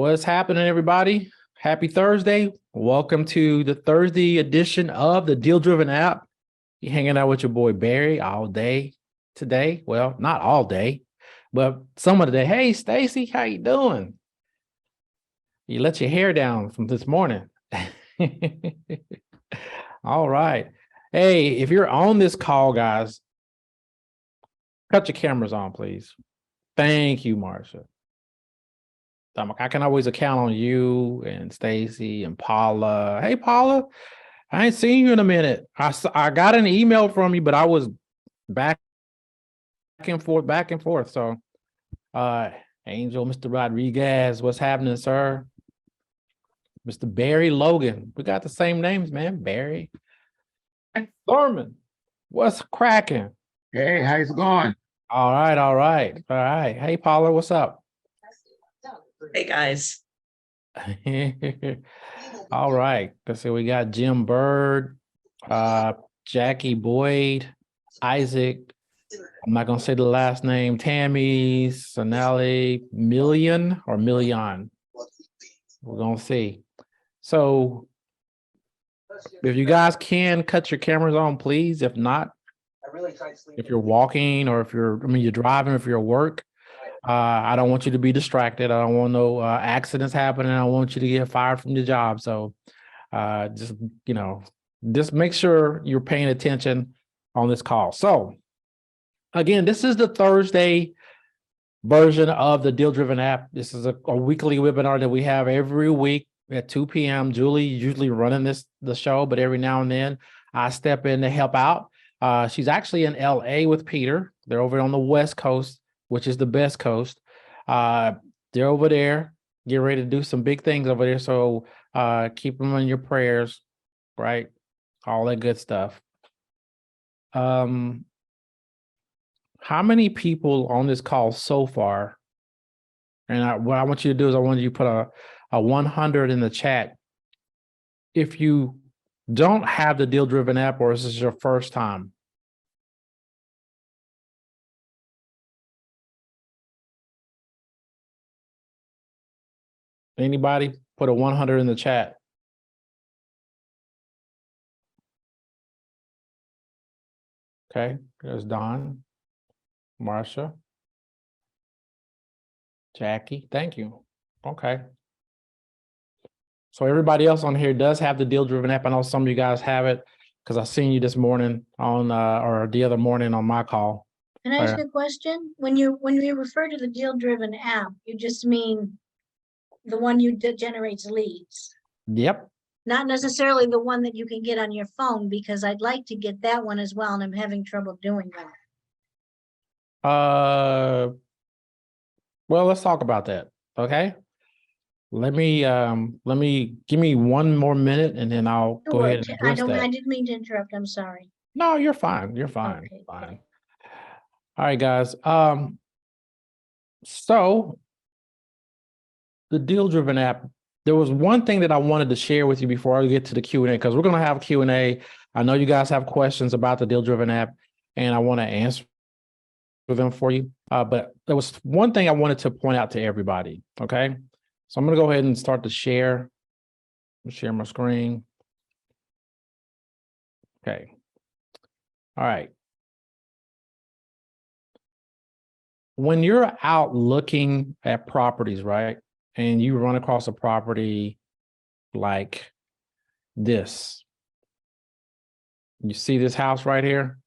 What's happening, everybody? Happy Thursday. Welcome to the Thursday edition of the DealDriven app. You're hanging out with your boy Barry all day today. Well, not all day, but some of the day. Hey, Stacy, how you doing? You let your hair down from this morning. All right. Hey, if you're on this call, guys, cut your cameras on, please. Thank you, Marsha. I can always count on you and Stacy and Paula. Hey, Paula, I ain't seen you in a minute. I got an email from you, but I was back and forth. So, Angel, Mr. Rodriguez, what's happening, sir? Mr. Barry Logan, we got the same names, man. Barry. Thurman, what's cracking? Hey, how's it going? All right. Hey, Paula, what's up? Hey guys. All right. Let's see. We got Jim Bird, Jackie Boyd, Isaac. I'm not gonna say the last name. Tammy, Sonali, Million. We're gonna see. So, if you guys can cut your cameras on, please. If not, if you're walking or if you're driving, if you're at work. I don't want you to be distracted. I don't want no accidents happening. I want you to get fired from your job. So just make sure you're paying attention on this call. So again, this is the Thursday version of the DealDriven app. This is a weekly webinar that we have every week at 2 p.m. Julie usually running the show, but every now and then I step in to help out. She's actually in LA with Peter. They're over on the West Coast, which is the best coast. They're over there, get ready to do some big things over there. So keep them in your prayers, right? All that good stuff. How many people on this call so far? And what I want you to do is I want you to put a 100 in the chat. If you don't have the DealDriven app or this is your first time, anybody put a 100 in the chat? Okay, there's Don, Marsha, Jackie, thank you. Okay. So everybody else on here does have the DealDriven app. I know some of you guys have it because I seen you this morning on or the other morning on my call. Can I ask a question? When you refer to the DealDriven app, you just mean the one that generates leads? Yep. Not necessarily the one that you can get on your phone, because I'd like to get that one as well, and I'm having trouble doing that. Well, let's talk about that. Okay. Let me give me one more minute and then I'll go ahead and address that. I didn't mean to interrupt. I'm sorry. No, you're fine. You're fine. Okay. Fine. All right, guys. So the DealDriven app, there was one thing that I wanted to share with you before I get to the Q&A, because we're going to have Q&A. I know you guys have questions about the DealDriven app, and I want to answer them for you. But there was one thing I wanted to point out to everybody, okay? So I'm going to go ahead and start to share my screen. Okay. All right. When you're out looking at properties, right, and you run across a property like this, you see this house right here,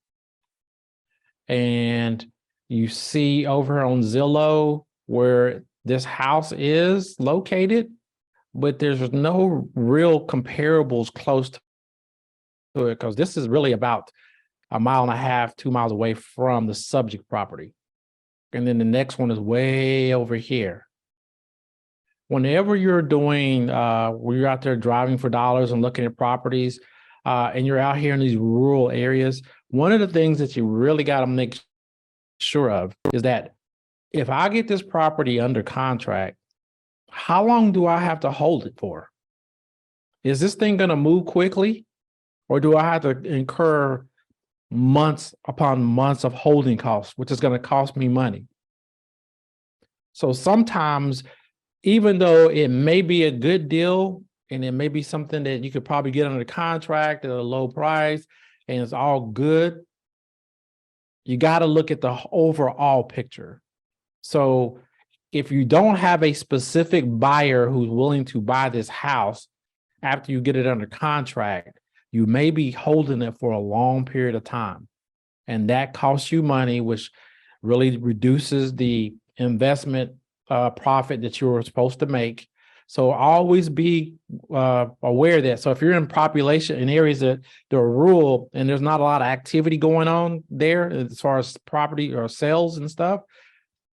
and you see over on Zillow where this house is located, but there's no real comparables close to it because this is really about 1.5 miles, 2 miles away from the subject property. And then the next one is way over here. Whenever you're doing, when you're out there driving for dollars and looking at properties, and you're out here in these rural areas, one of the things that you really got to make sure of is that if I get this property under contract, how long do I have to hold it for? Is this thing going to move quickly, or do I have to incur months upon months of holding costs, which is going to cost me money? So sometimes even though it may be a good deal and it may be something that you could probably get under contract at a low price and it's all good, you got to look at the overall picture. So if you don't have a specific buyer who's willing to buy this house after you get it under contract, you may be holding it for a long period of time. And that costs you money, which really reduces the investment profit that you were supposed to make. So always be aware of that. So if you're in population in areas that are rural and there's not a lot of activity going on there as far as property or sales and stuff,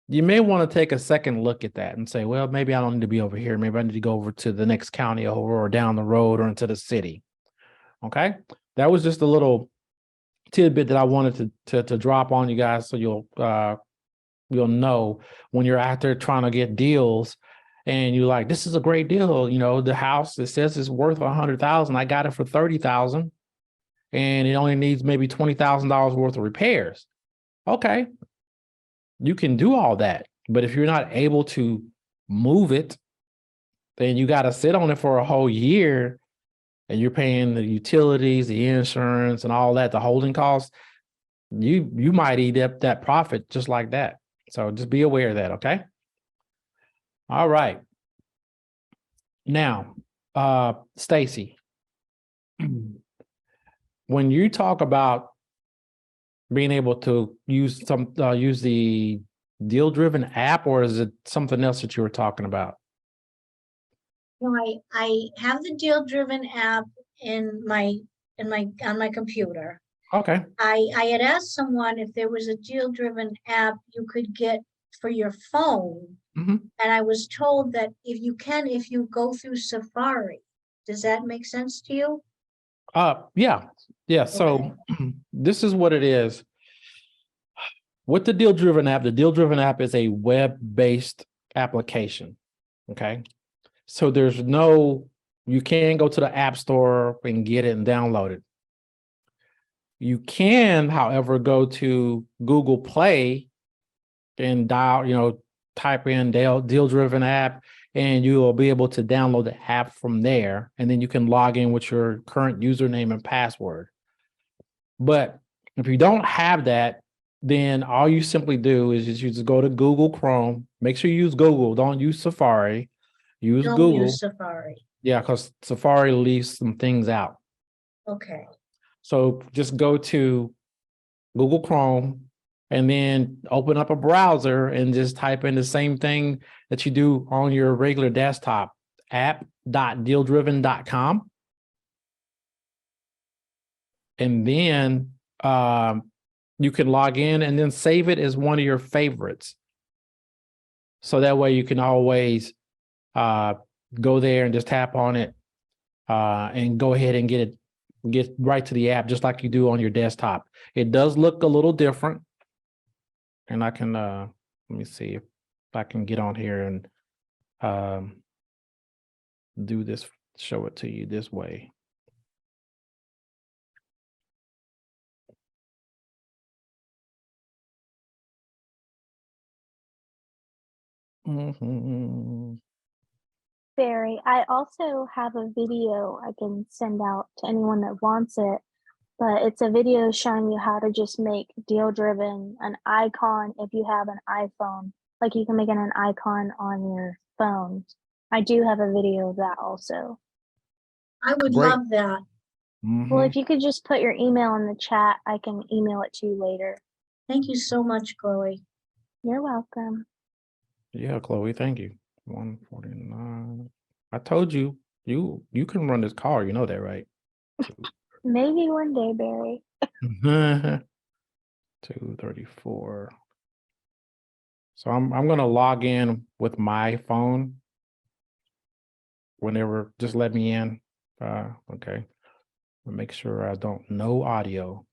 you may want to take a second look at that and say, well, maybe I don't need to be over here. Maybe I need to go over to the next county over or down the road or into the city. Okay. That was just a little tidbit that I wanted to drop on you guys so you'll know when you're out there trying to get deals and you're like, this is a great deal. You know, the house, it says it's worth 100,000. I got it for 30,000 and it only needs maybe $20,000 worth of repairs. Okay. You can do all that. But if you're not able to move it, then you got to sit on it for a whole year and you're paying the utilities, the insurance and all that, the holding costs. You might eat up that profit just like that. So just be aware of that, okay? All right. Now, Stacy, when you talk about being able to use the DealDriven app, or is it something else that you were talking about? No, I have the DealDriven app on my computer. Okay. I had asked someone if there was a DealDriven app you could get for your phone. Mhm. And I was told that if you go through Safari. Does that make sense to you? Yeah. So this is what it is. With the DealDriven app is a web-based application. Okay. So you can go to the App Store and get it and download it. You can, however, go to Google Play and type in DealDriven app, and you will be able to download the app from there. And then you can log in with your current username and password. But if you don't have that, then all you simply do is you just go to Google Chrome. Make sure you use Google. Don't use Safari. Use Don't Google. use Safari. Yeah, because Safari leaves some things out. Okay. So just go to Google Chrome and then open up a browser and just type in the same thing that you do on your regular desktop, app.dealdriven.com. And then you can log in and then save it as one of your favorites. So that way you can always go there and just tap on it and go ahead and get right to the app just like you do on your desktop. It does look a little different. And I can, let me see if I can get on here and do this, show it to you this way. Mm-hmm. Barry, I also have a video I can send out to anyone that wants it, but it's a video showing you how to just make DealDriven an icon if you have an iPhone. Like you can make it an icon on your phone. I do have a video of that also. I would Great. love that. Mm-hmm. Well, if you could just put your email in the chat, I can email it to you later. Thank you so much, Chloe. You're welcome. Yeah, Chloe, thank you. 149. I told you, you can run this car. You know that, right? Maybe one day, Barry. 234. So I'm gonna log in with my phone whenever. Just let me in. Okay. Make sure I don't no audio.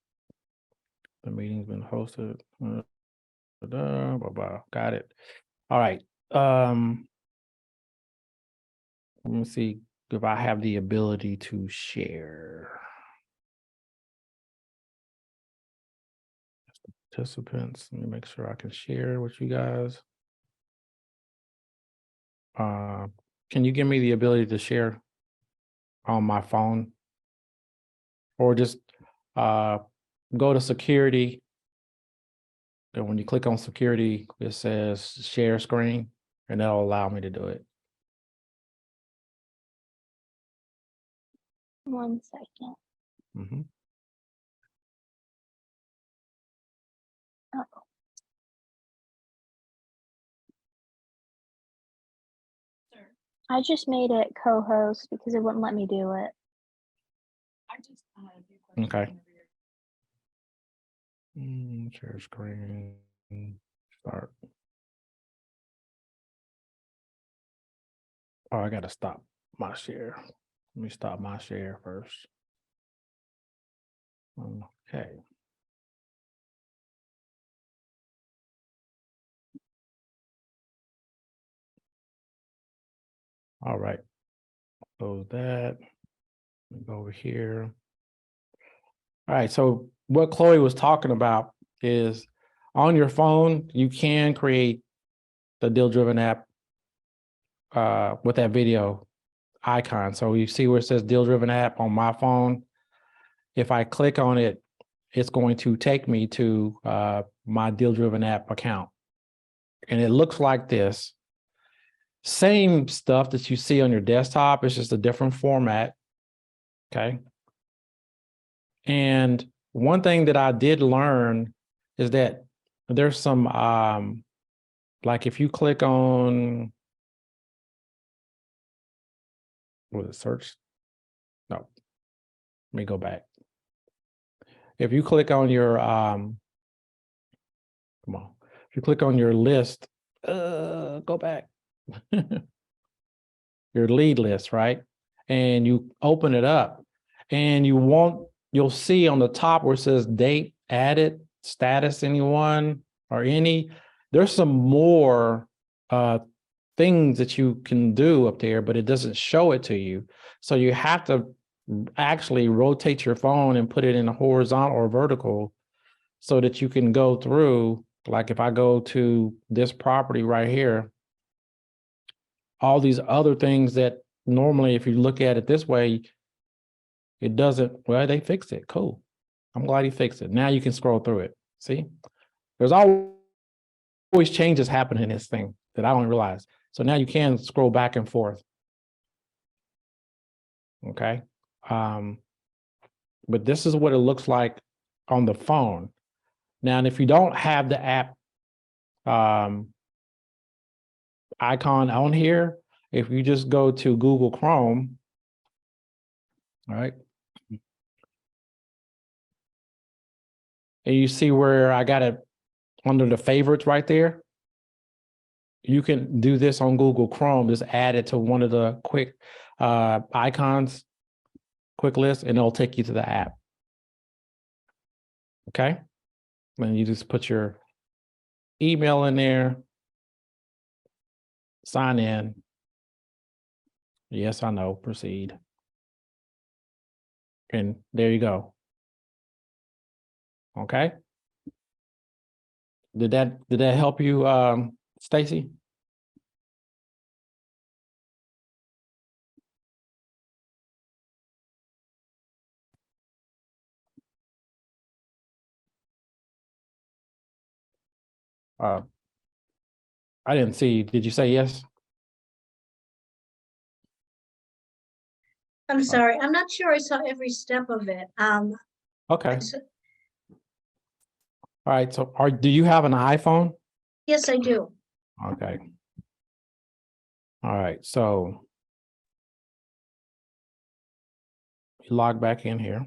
The meeting's been hosted. Blah, blah. Got it. All right. Let me see if I have the ability to share. Participants. Let me make sure I can share with you guys. Can you give me the ability to share on my phone? Or just go to security. And when you click on security, it says share screen, and that'll allow me to do it. 1 second. Mhm. I just made it co-host because it wouldn't let me do it. Okay. Share screen, start. Oh, I gotta stop my share. Let me stop my share first. Okay. All right. Close that. Let me go over here. All right. So what Chloe was talking about is on your phone, you can create the DealDriven app with that video icon. So you see where it says DealDriven app on my phone. If I click on it, it's going to take me to my DealDriven app account. And it looks like this. Same stuff that you see on your desktop, it's just a different format. Okay. And one thing that I did learn is that there's some like if you click on was it search? No, let me go back. If you click on your come on, if you click on your list, go back. Your lead list, right? And you open it up and you'll see on the top where it says date added, status anyone or any, there's some more things that you can do up there, but it doesn't show it to you. So you have to actually rotate your phone and put it in a horizontal or vertical so that you can go through. Like if I go to this property right here, all these other things that normally, if you look at it this way, it doesn't, well, they fixed it. Cool. I'm glad he fixed it. Now you can scroll through it. See, there's always changes happening in this thing that I don't realize. So now you can scroll back and forth. Okay. But this is what it looks like on the phone. Now, and if you don't have the app icon on here, if you just go to Google Chrome, all right, and you see where I got it under the favorites right there, you can do this on Google Chrome, just add it to one of the quick icons, quick list, and it'll take you to the app. Okay. And you just put your email in there, sign in. Yes, I know, proceed. And there you go. Okay. Did that help you, Stacy? I didn't see. Did you say yes? I'm sorry, I'm not sure I saw every step of it. Okay. All right. So do you have an iPhone? Yes, I do. Okay. All right. So you log back in here.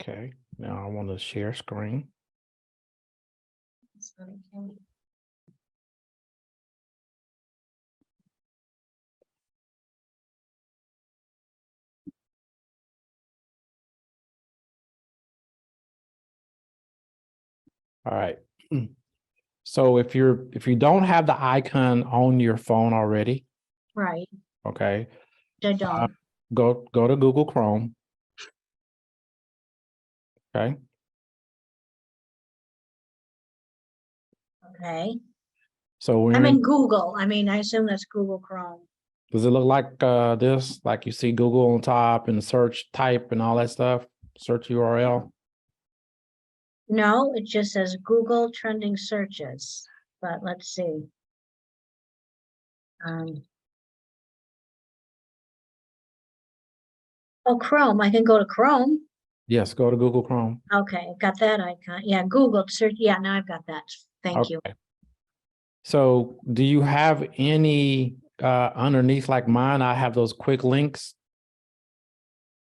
Okay. Now I want to share screen. All right. So if you don't have the icon on your phone already, Right, okay, I don't. go to Google Chrome. Okay. Okay, So we're I'm in, in Google. I mean, I assume that's Google Chrome. does it look like this? Like you see Google on top and search type and all that stuff? Search URL? No, it just says Google trending searches, but let's see. Oh, Chrome, I can go to Chrome. Yes, go to Google Chrome. Okay, got that icon. Yeah, Google search. Yeah, now I've got that. Thank you. Okay. So do you have any underneath like mine? I have those quick links.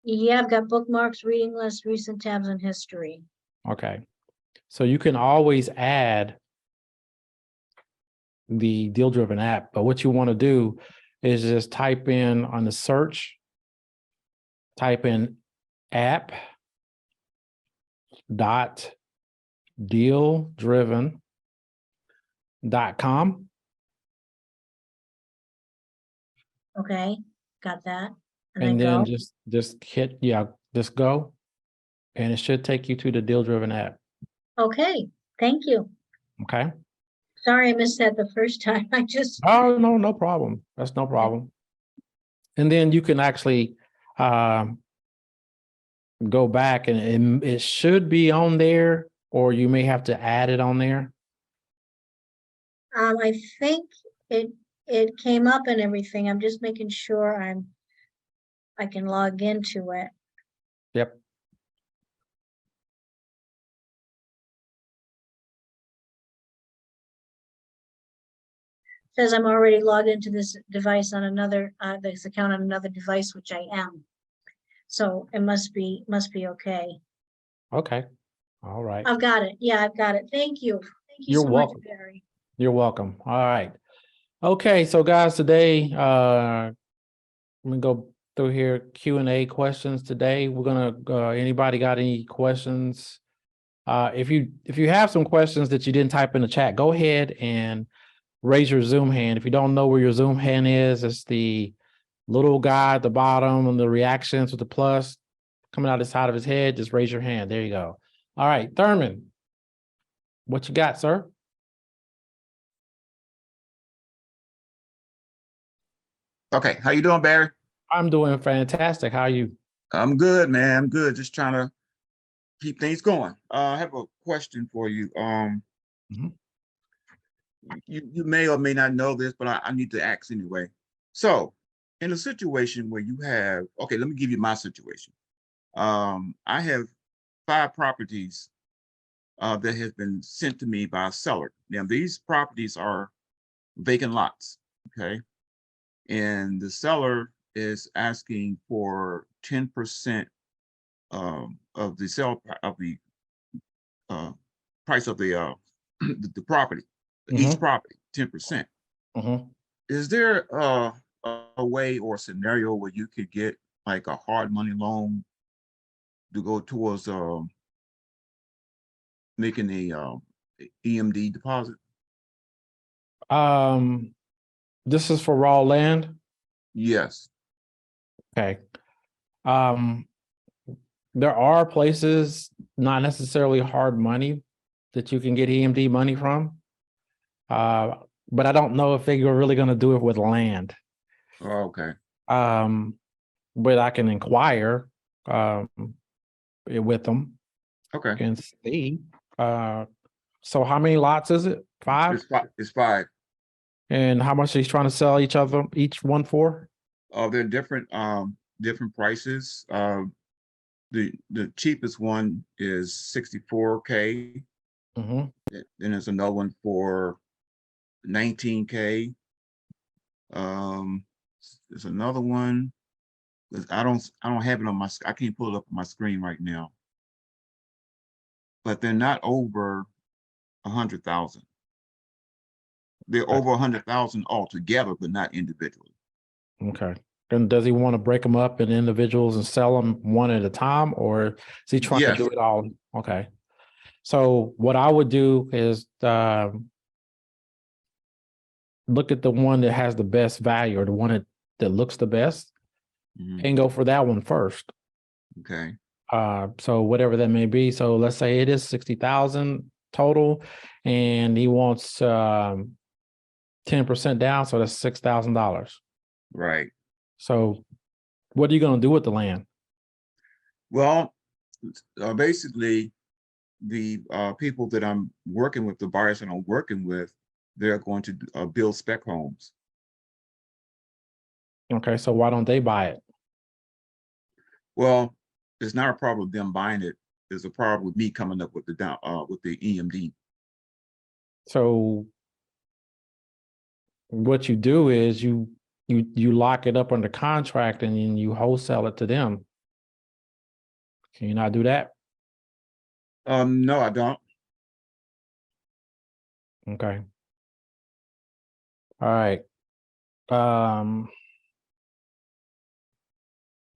Yeah, I've got bookmarks, reading list, recent tabs, and history. Okay. So you can always add the DealDriven app, but what you want to do is just type in on the search, type in app.dealdriven.com. Okay, got that. And And then then go. just hit, yeah, just go. And it should take you to the DealDriven app. Okay, thank you. Okay. Sorry I missed that the first time. I just, Oh, no, no problem. That's no problem. And then you can actually go back and it should be on there, or you may have to add it on there. I think it came up and everything. I'm just making sure I can log into it. Yep. Says I'm already logged into this device on another, this account on another device, which I am. So it must be okay. Okay. All right. I've got it. Yeah, I've got it. Thank you. Thank you You're so much, welcome. Barry. You're welcome. All right. Okay. So guys, today, let me go through here, Q&A questions today. We're gonna, anybody got any questions? If you have some questions that you didn't type in the chat, go ahead and raise your Zoom hand. If you don't know where your Zoom hand is, it's the little guy at the bottom and the reactions with the plus coming out the side of his head. Just raise your hand. There you go. All right, Thurman, what you got, sir? Okay, how you doing, Barry? I'm doing fantastic. How are you? I'm good, man. I'm good. Just trying to keep things going. I have a question for you. Mhm. You may or may not know this, but I need to ask anyway. So, in a situation where you have, okay, let me give you my situation. I have 5 properties that have been sent to me by a seller. Now, these properties are vacant lots, okay? And the seller is asking for 10% of the sale of the price of the the property, each Mhm. property, 10%. Mhm. Is there a way or a scenario where you could get like a hard money loan to go towards making a EMD deposit? This is for raw land. Yes. Okay. Um, there are places, not necessarily hard money, that you can get EMD money from. But I don't know if they are really going to do it with land. Oh, okay. But I can inquire with them Okay. and see. So how many lots is it? 5? It's 5. It's 5. And how much he's trying to sell each one for? They're different prices. The cheapest one is 64K. Mm-hmm. Then there's another one for 19K. There's another one. I don't have it on my, I can't pull it up on my screen right now. But they're not over 100,000. They're over 100,000 altogether, but not individually. Okay. And does he want to break them up in individuals and sell them one at a time, or is he trying to Yes. do it all? Okay. So what I would do is look at the one that has the best value, or the one that looks the best, Mhm. and go for that one first. Okay. So whatever that may be. So let's say it is 60,000. total, and he wants 10% down, so that's $6,000. Right. So what are you going to do with the land? Well, basically, the people that I'm working with, the buyers that I'm working with, they're going to build spec homes. Okay, so why don't they buy it? Well, it's not a problem with them buying it. It's a problem with me coming up with the EMD. So what you do is you lock it up under contract and then you wholesale it to them. Can you not do that? No, I don't. Okay. All right.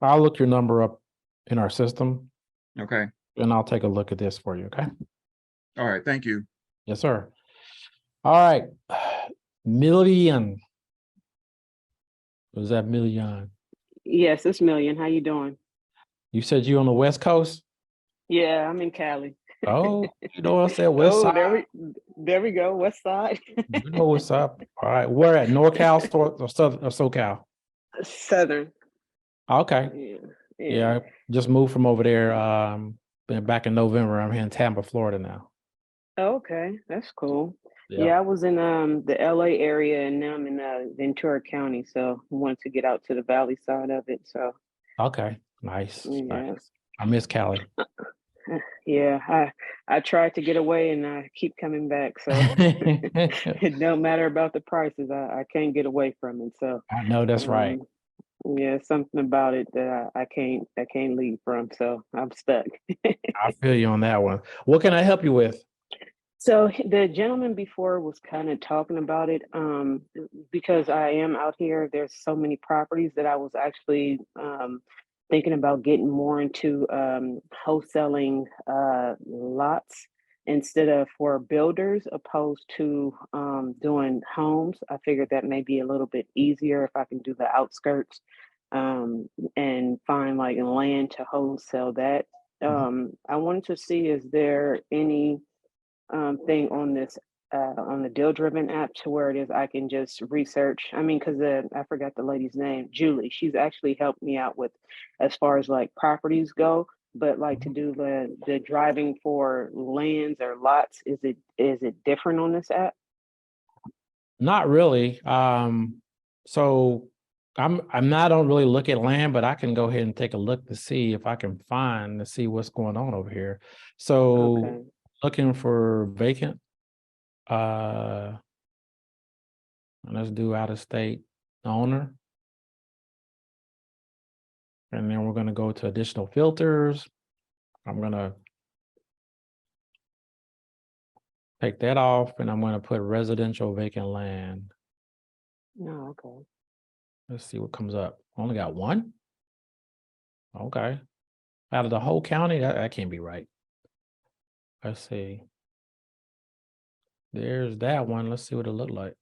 I'll look your number up in our system Okay. and I'll take a look at this for you. Okay. All right. Thank you. Yes, sir. All right. Million. Was that Million? Yes, it's Million. How you doing? You said you on the West Coast? Yeah, I'm in Cali. Oh, you know what I said? West Oh, Side. there we go. West Side. You know what's up. All right. Where at? NorCal or SoCal? Southern. Okay. Yeah. Yeah. Just moved from over there. Been back in November. I'm here in Tampa, Florida now. Okay, that's cool. Yeah. Yeah, I was in the LA area and now I'm in Ventura County, so I wanted to get out to the valley side of it. So Okay. Nice. yeah. Nice. I miss Cali. Yeah, I tried to get away and I keep coming back. So it don't matter about the prices. I can't get away from it. So I know that's right. yeah, something about it that I can't leave from. So I'm stuck. I feel you on that one. What can I help you with? So the gentleman before was kind of talking about it, because I am out here. There's so many properties that I was actually thinking about getting more into wholesaling lots instead of for builders, opposed to doing homes. I figured that may be a little bit easier if I can do the outskirts and find like land to wholesale that. I wanted to see, is there any thing on this on the DealDriven app to where it is I can just research? I mean, because I forgot the lady's name, Julie. She's actually helped me out with as far as like properties go, but like to do the driving for lands or lots, is it different on this app? Not really. So I'm not don't really look at land, but I can go ahead and take a look to see if I can find to see what's going on over here. So Okay. looking for vacant. And let's do out of state owner. And then we're going to go to additional filters. I'm going to take that off and I'm going to put residential vacant land. No, okay. Let's see what comes up. Only got one. Okay. Out of the whole county, that can't be right. Let's see. There's that one. Let's see what it looked like.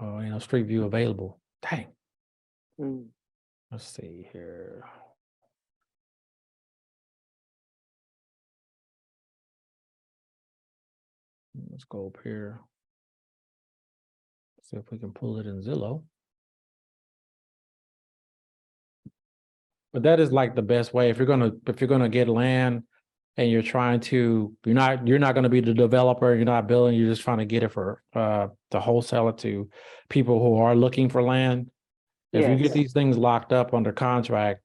Oh, street view available. Dang. Mm. Let's see here. Let's go up here. See if we can pull it in Zillow. But that is like the best way if you're gonna get land and you're not gonna be the developer, you're not building, you're just trying to get it for to wholesale it to people who are looking for land. If you get Yes. these things locked up under contract,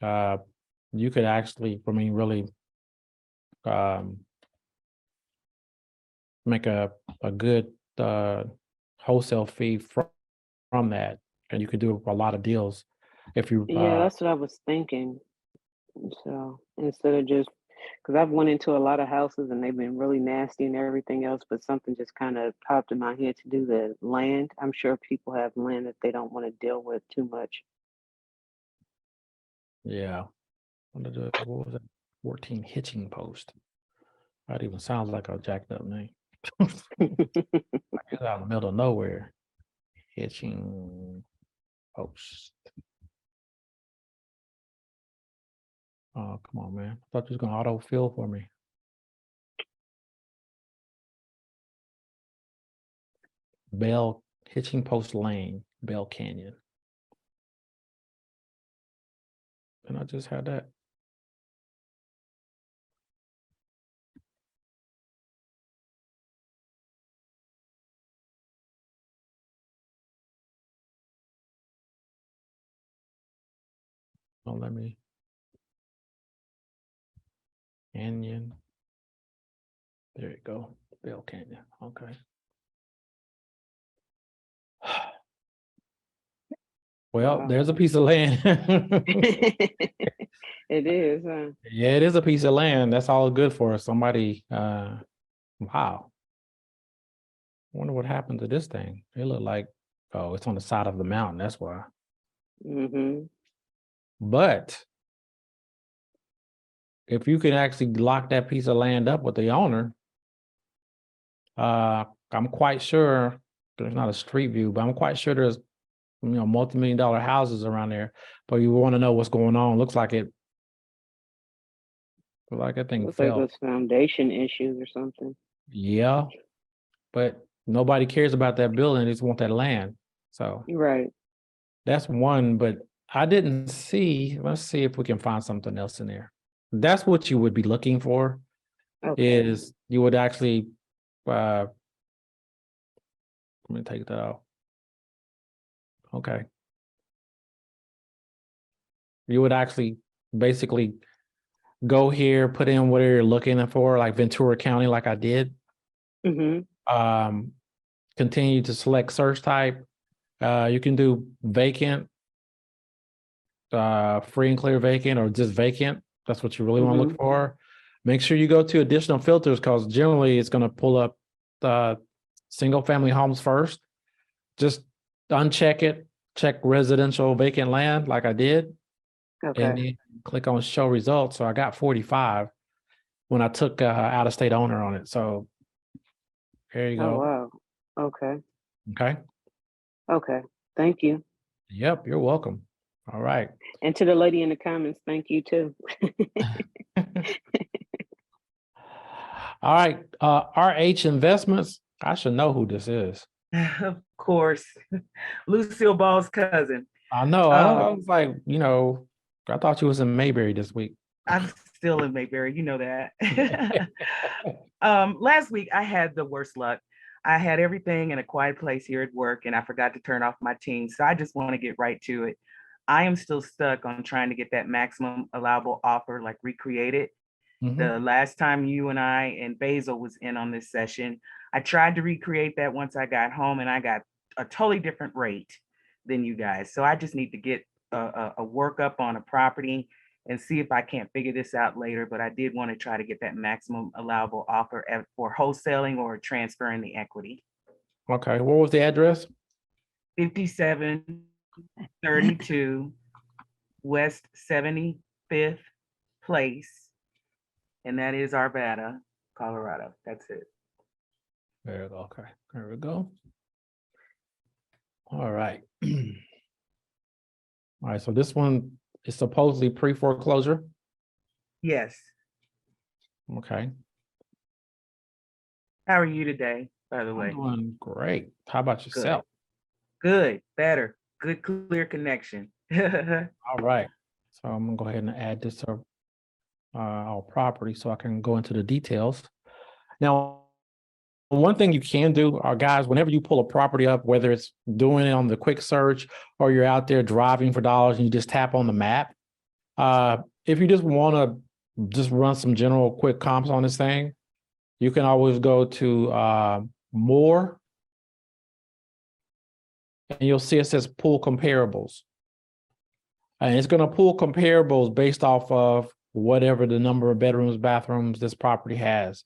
you could actually, I mean, really make a good wholesale fee from that, and you could do a lot of deals if you Yeah, that's what I was thinking. So instead of just, because I've went into a lot of houses and they've been really nasty and everything else, but something just kind of popped in my head to do the land. I'm sure people have land that they don't want to deal with too much. yeah. What was that? 14 hitching post. That even sounds like a jacked up name. It's out in the middle of nowhere. Hitching post. Oh, come on, man. I thought you was gonna auto fill for me. Bell Hitching Post Lane, Bell Canyon. And I just had that. Oh, let me. Canyon. There you go. Bell Canyon. Okay. Well, Wow. there's a piece of land. It is, Yeah, it is a piece of land. That's all good for somebody. Wow. Wonder what happened to this thing. It looked like, oh, it's on the side of the mountain. That's why. mm-hmm. But if you can actually lock that piece of land up with the owner, I'm quite sure there's not a street view, but I'm quite sure there's multi-million-dollar houses around there. But you want to know what's going on. Looks like that thing Looks like fell. those foundation issues or something. Yeah, but nobody cares about that building. They just want that land. So Right. that's one, but I didn't see. Let's see if we can find something else in there. That's what you would be looking for. Okay. Is you would actually let me take that out. Okay. You would actually basically go here, put in what you're looking for, like Ventura County, like I did. Mm-hmm. Continue to select search type. You can do vacant, free and clear vacant, or just vacant. That's what you really want to look for. Make sure you go to additional filters because generally it's going to pull up single family homes first. Just uncheck it, check residential vacant land like I did, Okay. and then click on show results. So I got 45 when I took out of state owner on it. So there you Oh, go. wow. Okay. Okay. Okay. Thank you. Yep, you're welcome. All right. And to the lady in the comments, thank you too. All right. RH Investments. I should know who this is. Of course, Lucille Ball's cousin. I know. I was like, I thought you was in Mayberry this week. I'm still in Mayberry, you know that. Last week I had the worst luck. I had everything in a quiet place here at work and I forgot to turn off my Teams. So I just want to get right to it. I am still stuck on trying to get that maximum allowable offer like recreated. The last time you and I and Basil was in on this session, I tried to recreate that once I got home and I got a totally different rate than you guys. So I just need to get a workup on a property and see if I can't figure this out later. But I did want to try to get that maximum allowable offer for wholesaling or transferring the equity. Okay. What was the address? 5732 West 75th Place. And that is Arvada, Colorado. That's it. There we go. Okay. There we go. All right. All right. So this one is supposedly pre-foreclosure. Yes. Okay. How are you today, by the I'm way? doing great. How about yourself? Good, better, good, clear connection. All right. So I'm gonna go ahead and add this to our property so I can go into the details. Now, one thing you can do, guys, whenever you pull a property up, whether it's doing it on the quick search or you're out there driving for dollars and you just tap on the map, if you just want to just run some general quick comps on this thing, you can always go to more, and you'll see it says pull comparables. And it's going to pull comparables based off of whatever the number of bedrooms, bathrooms this property has.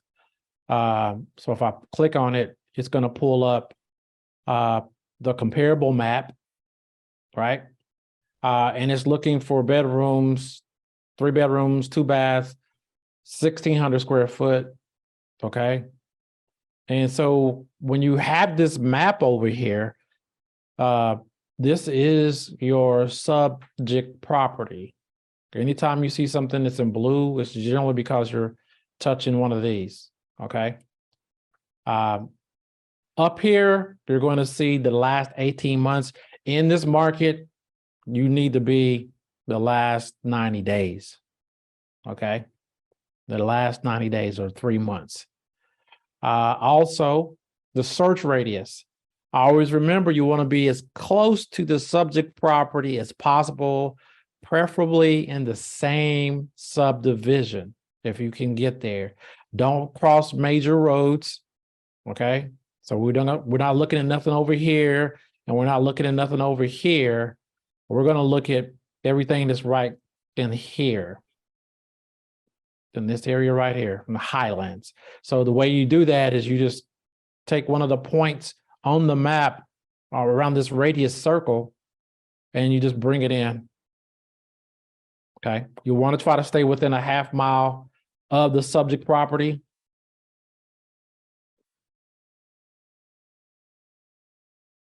So if I click on it, it's going to pull up the comparable map, right? And it's looking for bedrooms, 3 bedrooms, 2 baths, 1,600 square foot, okay? And so when you have this map over here, this is your subject property. Anytime you see something that's in blue, it's generally because you're touching one of these, okay? Up here, you're going to see the last 18 months. In this market, you need to be the last 90 days. Okay. The last 90 days or 3 months. Also, the search radius. Always remember you want to be as close to the subject property as possible, preferably in the same subdivision if you can get there. Don't cross major roads. Okay. So we're not looking at nothing over here, and we're not looking at nothing over here. We're going to look at everything that's right in here. In this area right here, in the highlands. So the way you do that is you just take one of the points on the map or around this radius circle, and you just bring it in. Okay. You want to try to stay within a half mile of the subject property.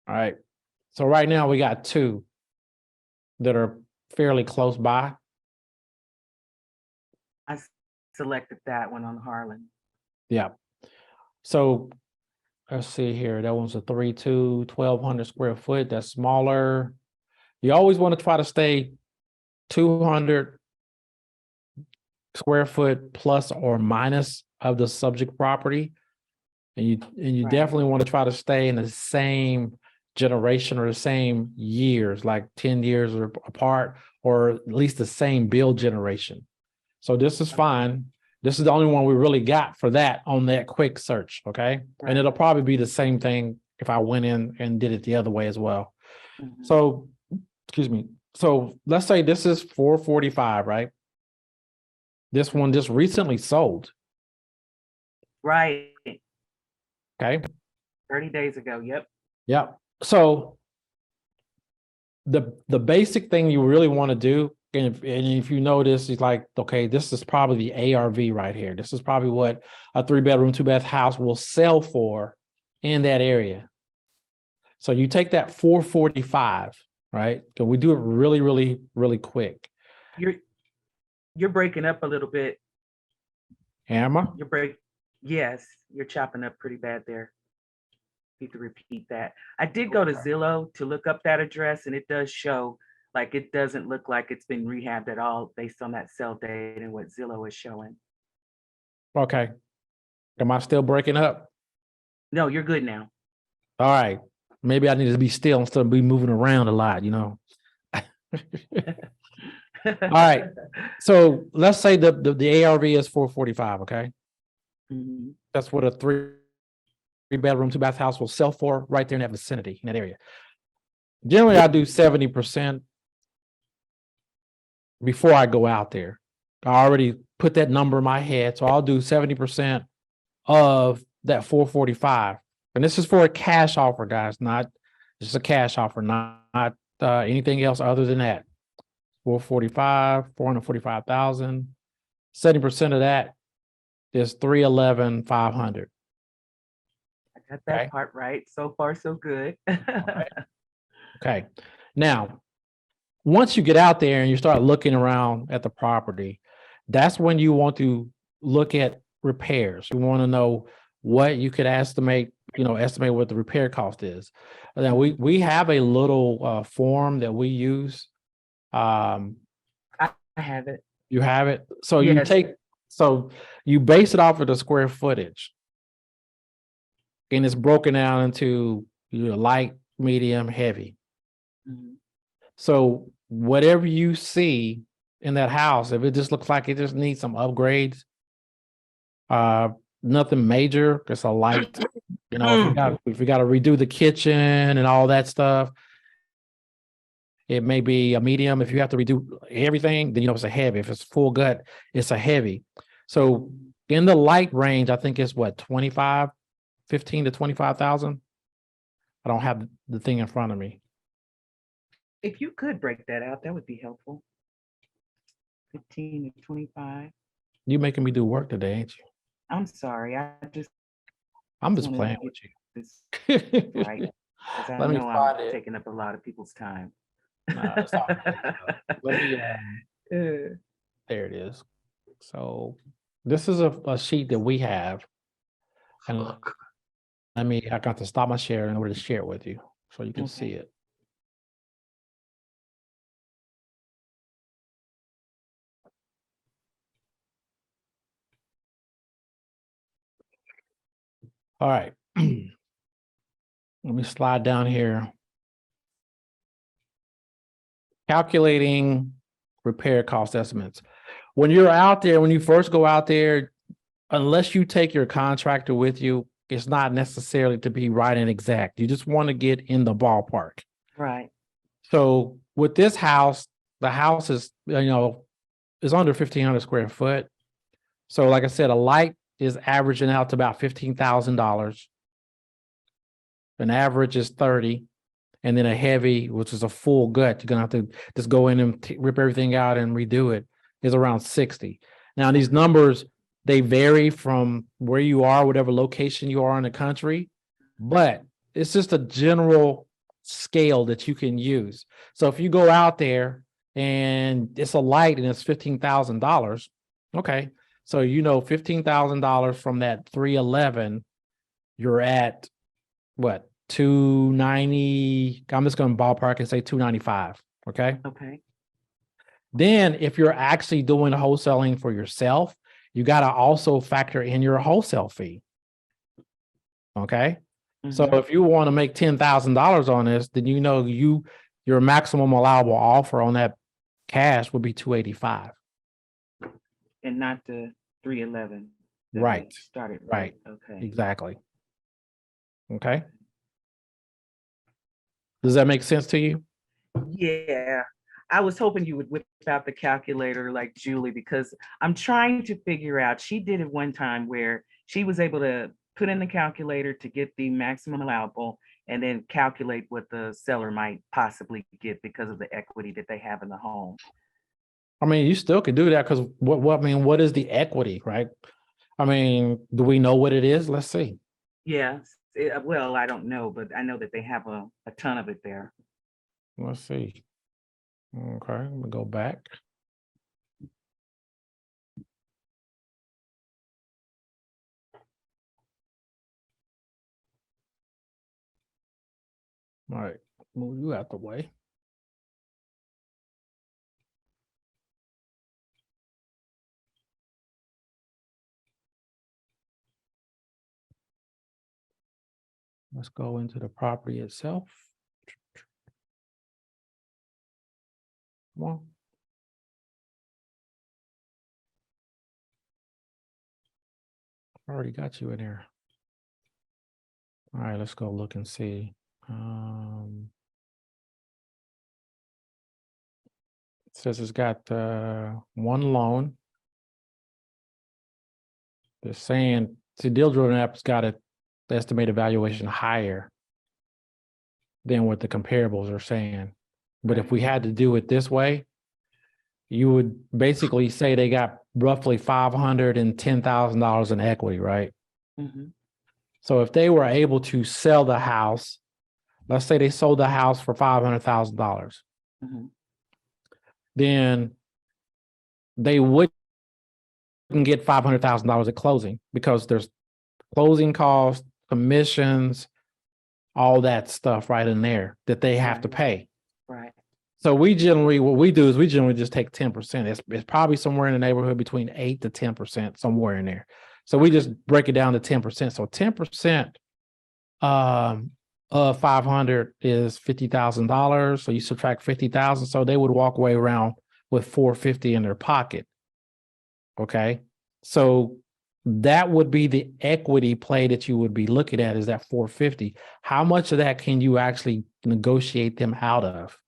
All right. So right now we got 2 that are fairly close by. I selected that one on Harlan. Yeah. So let's see here. That one's a 3.2, 1,200 square foot. That's smaller. You always want to try to stay 200 square foot plus or minus of the subject property. And you Right. definitely want to try to stay in the same generation or the same years, like 10 years or apart, or at least the same build generation. So this is fine. This is the only one we really got for that on that quick search. Okay. Right. And it'll probably be the same thing if I went in and did it the other way as well. Mhm. So, excuse me. So let's say this is 445, right? This one just recently sold. Right. Okay. 30 days ago. Yep. Yep. So the basic thing you really want to do, and if you notice, it's like, okay, this is probably the ARV right here. This is probably what a 3-bedroom, 2-bath house will sell for in that area. So you take that 445, right? So we do it really, really, really quick. You're breaking up a little bit. Am I? Yes, you're chopping up pretty bad there. Need to repeat that. I did go to Zillow to look up that address, and it does show, like, it doesn't look like it's been rehabbed at all based on that sell date and what Zillow is showing. Okay. Am I still breaking up? No, you're good now. All right. Maybe I need to be still instead of be moving around a lot, you know. All right. So let's say the ARV is 445, okay? Mhm. That's what a 3-bedroom, 2-bath house will sell for right there in that vicinity, in that area. Generally, I do 70% before I go out there. I already put that number in my head, so I'll do 70% of that 445. And this is for a cash offer, guys, not just a cash offer, not anything else other than that. 445,000. 70% of that is 311,500. I got that Okay. part right. So far, so good. Okay. Now, once you get out there and you start looking around at the property, that's when you want to look at repairs. You want to know what you could estimate what the repair cost is. Now we have a little form that we use. I have it. You have it. So Yes. you base it off of the square footage. And it's broken down into light, medium, heavy. Mhm. So whatever you see in that house, if it just looks like it just needs some upgrades, nothing major, just a light, if you got to redo the kitchen and all that stuff, it may be a medium. If you have to redo everything, then it's a heavy. If it's full gut, it's a heavy. So in the light range, I think it's what, 15 to 25,000. I don't have the thing in front of me. If you could break that out, that would be helpful. 15 to 25. You making me do work today, ain't you? I'm sorry. I'm just playing wanna with you. this right. 'Cause I Let me know find I'm it. taking up a lot of people's time. No, it's all Let me, Uh, there it is. So this is a sheet that we have. And I got to stop my share in order to share it with you so you can see Okay. it. All right. Let me slide down here. Calculating repair cost estimates. When you're out there, when you first go out there, unless you take your contractor with you, it's not necessarily to be right and exact. You just want to get in the ballpark. Right. So with this house, the house is, is under 1,500 square foot. So like I said, a light is averaging out to about $15,000. An average is 30. And then a heavy, which is a full gut, you're gonna have to just go in and rip everything out and redo it, is around 60. Now, these numbers, they vary from where you are, whatever location you are in the country, but it's just a general scale that you can use. So if you go out there and it's a light and it's $15,000, okay, so $15,000 from that 311, you're at what? 290. I'm just going to ballpark and say 295. Okay. Okay. Then if you're actually doing wholesaling for yourself, you got to also factor in your wholesale fee. Okay. So if you want to make $10,000 on this, then your maximum allowable offer on that cash would be 285. And not the 311. that Right. we Started. Right. Okay. Exactly. Okay. Does that make sense to you? Yeah. I was hoping you would whip out the calculator like Julie, because I'm trying to figure out, she did it one time where she was able to put in the calculator to get the maximum allowable and then calculate what the seller might possibly get because of the equity that they have in the home. I mean, you still could do that because what is the equity, right? I mean, do we know what it is? Let's see. Yeah. Well, I don't know, but I know that they have a ton of it there. Let's see. Okay, let me go back. All right, move you out the way. Let's go into the property itself. Come on. I already got you in here. All right, let's go look and see. It says it's got one loan. They're saying the DealDriven app's got the estimated valuation higher than what the comparables are saying. But if we had to do it this way, you would basically say they got roughly $510,000 in equity, right? Mhm. So if they were able to sell the house, let's say they sold the house for $500,000, Mhm. then they wouldn't get $500,000 at closing because there's closing costs, commissions, all that stuff right in there that they have to pay. Right. So what we generally just take 10%. It's probably somewhere in the neighborhood between 8 to 10%, somewhere in there. So we just break it down to 10%. So 10% of 500 is $50,000. So you subtract 50,000. So they would walk away around with 450 in their pocket. Okay. So that would be the equity play that you would be looking at, is that 450. How much of that can you actually negotiate them out of?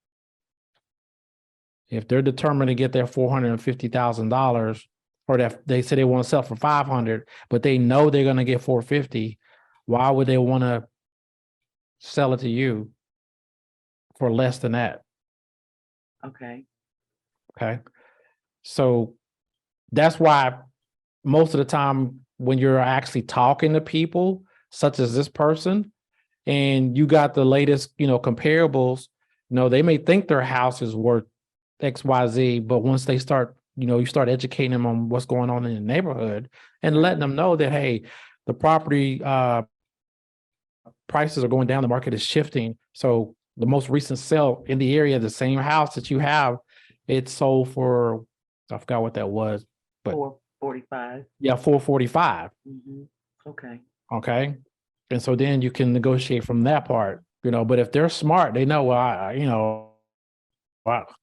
If they're determined to get their $450,000, or that they say they want to sell for 500, but they know they're going to get 450, why would they want to sell it to you for less than that? Okay. Okay. So that's why most of the time when you're actually talking to people, such as this person, and you got the latest, comparables, they may think their house is worth XYZ, but once they start, you start educating them on what's going on in the neighborhood and letting them know that, hey, the property prices are going down, the market is shifting. So the most recent sale in the area, the same house that you have, it sold for, I forgot what that was, but 445. yeah, 445. Okay. Okay. And so then you can negotiate from that part, but if they're smart, they know, well,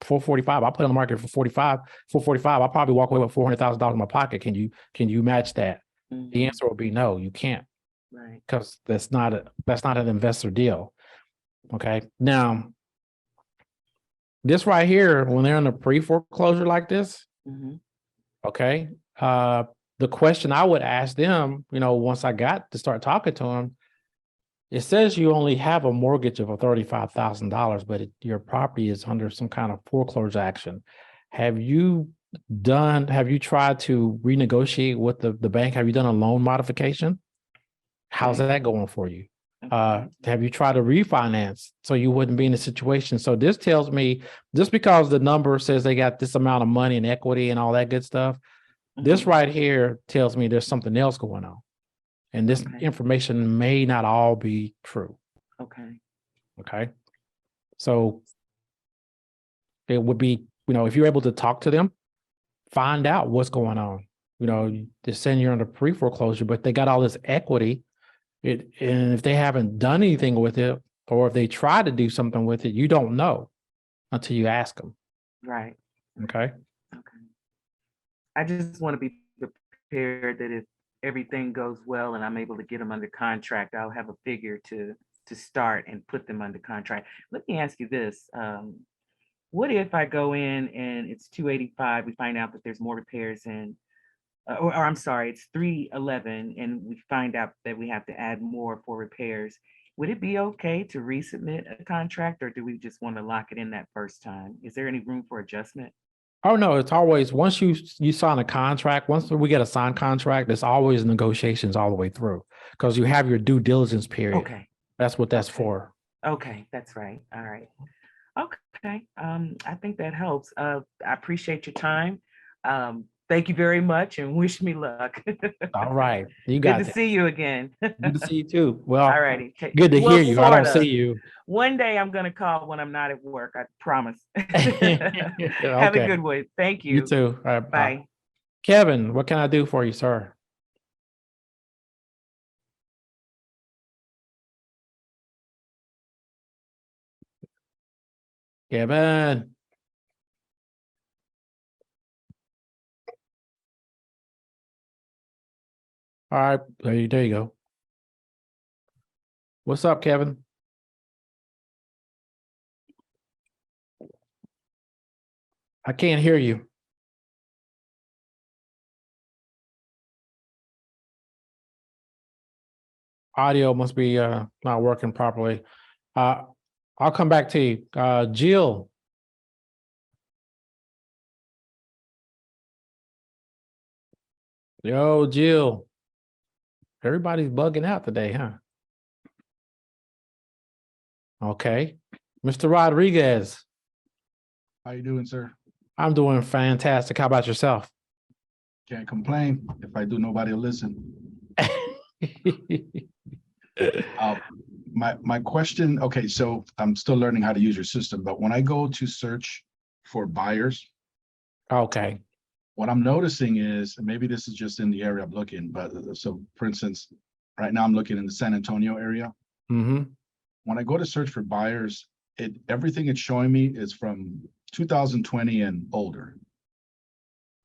445, I put it on the market for 445, I'll probably walk away with $400,000 in my pocket. Can you match that? The answer will be no, you can't, Right. because that's not an investor deal. Okay. Now, this right here, when they're in a pre-foreclosure like this, okay, the question I would ask them, once I got to start talking to them, it says you only have a mortgage of $35,000, but your property is under some kind of foreclosure action. Have you tried to renegotiate with the bank? Have you done a loan modification? How's that going for you? Have you tried to refinance so you wouldn't be in a situation? So this tells me, just because the number says they got this amount of money and equity and all that good stuff, this right here tells me there's something else going on. And this information may not all be true. Okay. So it would be, if you're able to talk to them, find out what's going on. They're saying you're under pre-foreclosure, but they got all this equity. And if they haven't done anything with it, or if they try to do something with it, you don't know until you ask them. Right. Okay. I just want to be prepared that if everything goes well and I'm able to get them under contract, I'll have a figure to start and put them under contract. Let me ask you this. What if I go in and it's 285, we find out that there's more repairs in, or I'm sorry, it's 311, and we find out that we have to add more for repairs. Would it be okay to resubmit a contract, or do we just want to lock it in that first time? Is there any room for adjustment? Oh, no, it's always, once you sign a contract, once we get a signed contract, there's always negotiations all the way through, because you have your due diligence period. Okay. That's what that's for. Okay, that's right. All right. Okay. I think that helps. I appreciate your time. Thank you very much and wish me luck. All right. You got Good to see you again. Good to see you too. Well, All righty. good to hear you. I don't sorta. see you. One day I'm going to call when I'm not at work. I promise. Okay. Have a good one. Thank you. You too. All right, Bye. Kevin, what can I do for you, sir? Kevin. All right, there you go. What's up, Kevin? I can't hear you. Audio must be not working properly. I'll come back to you. Jill. Yo, Jill. Everybody's bugging out today, huh? Okay. Mr. Rodriguez. How you doing, sir? I'm doing fantastic. How about yourself? Can't complain. If I do, nobody will listen. My question, okay, so I'm still learning how to use your system, but when I go to search for buyers, okay, what I'm noticing is, and maybe this is just in the area I'm looking, but so for instance, right now I'm looking in the San Antonio area. When I go to search for buyers, everything it's showing me is from 2020 and older.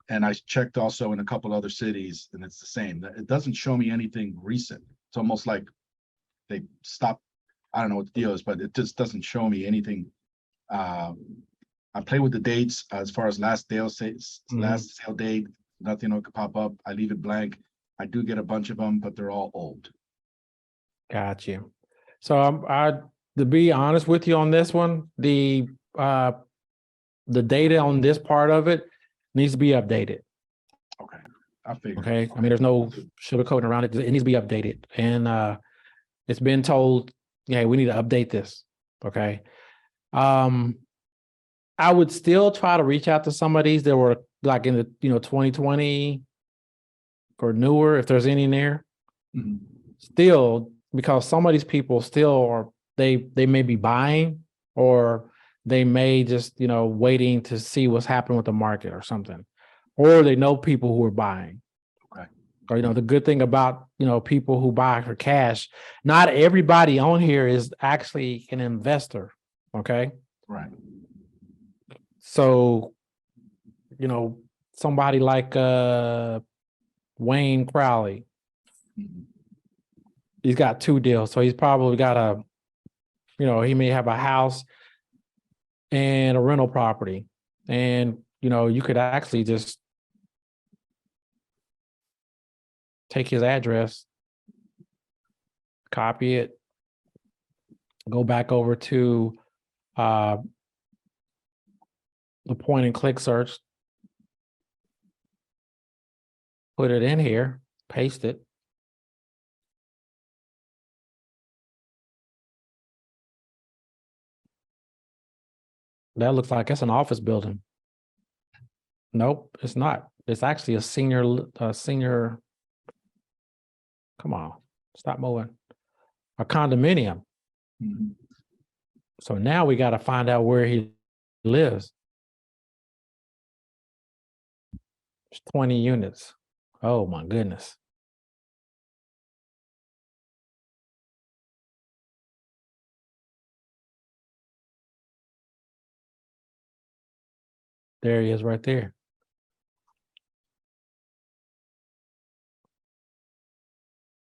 And I checked also in a couple other cities, and it's the same. It doesn't show me anything recent. It's almost like they stopped. I don't know what the deal is, but it just doesn't show me anything. I play with the dates as far as last sale date. Nothing could pop up. I leave it blank. I do get a bunch of them, but they're all old. Got you. So to be honest with you on this one, the data on this part of it needs to be updated. Okay, I figured. Okay, I mean, there's no sugarcoating around it. It needs to be updated, and it's been told, yeah, we need to update this. Okay, I would still try to reach out to some of these that were like in the 2020 or newer, if there's any in there. Still, because some of these people still are, they may be buying, or they may just, waiting to see what's happening with the market or something, or they know people who are buying. Okay. Or, the good thing about, people who buy for cash, not everybody on here is actually an investor. Okay. Right. So, somebody like Wayne Crowley, Mhm. he's got 2 deals. So he's probably got he may have a house and a rental property. And, you could actually just take his address, copy it, go back over to the point and click search, put it in here, paste it. That looks like it's an office building. Nope, it's not. It's actually a senior. Come on, stop moving. A condominium. Mhm. So now we got to find out where he lives. It's 20 units. Oh my goodness. There he is right there.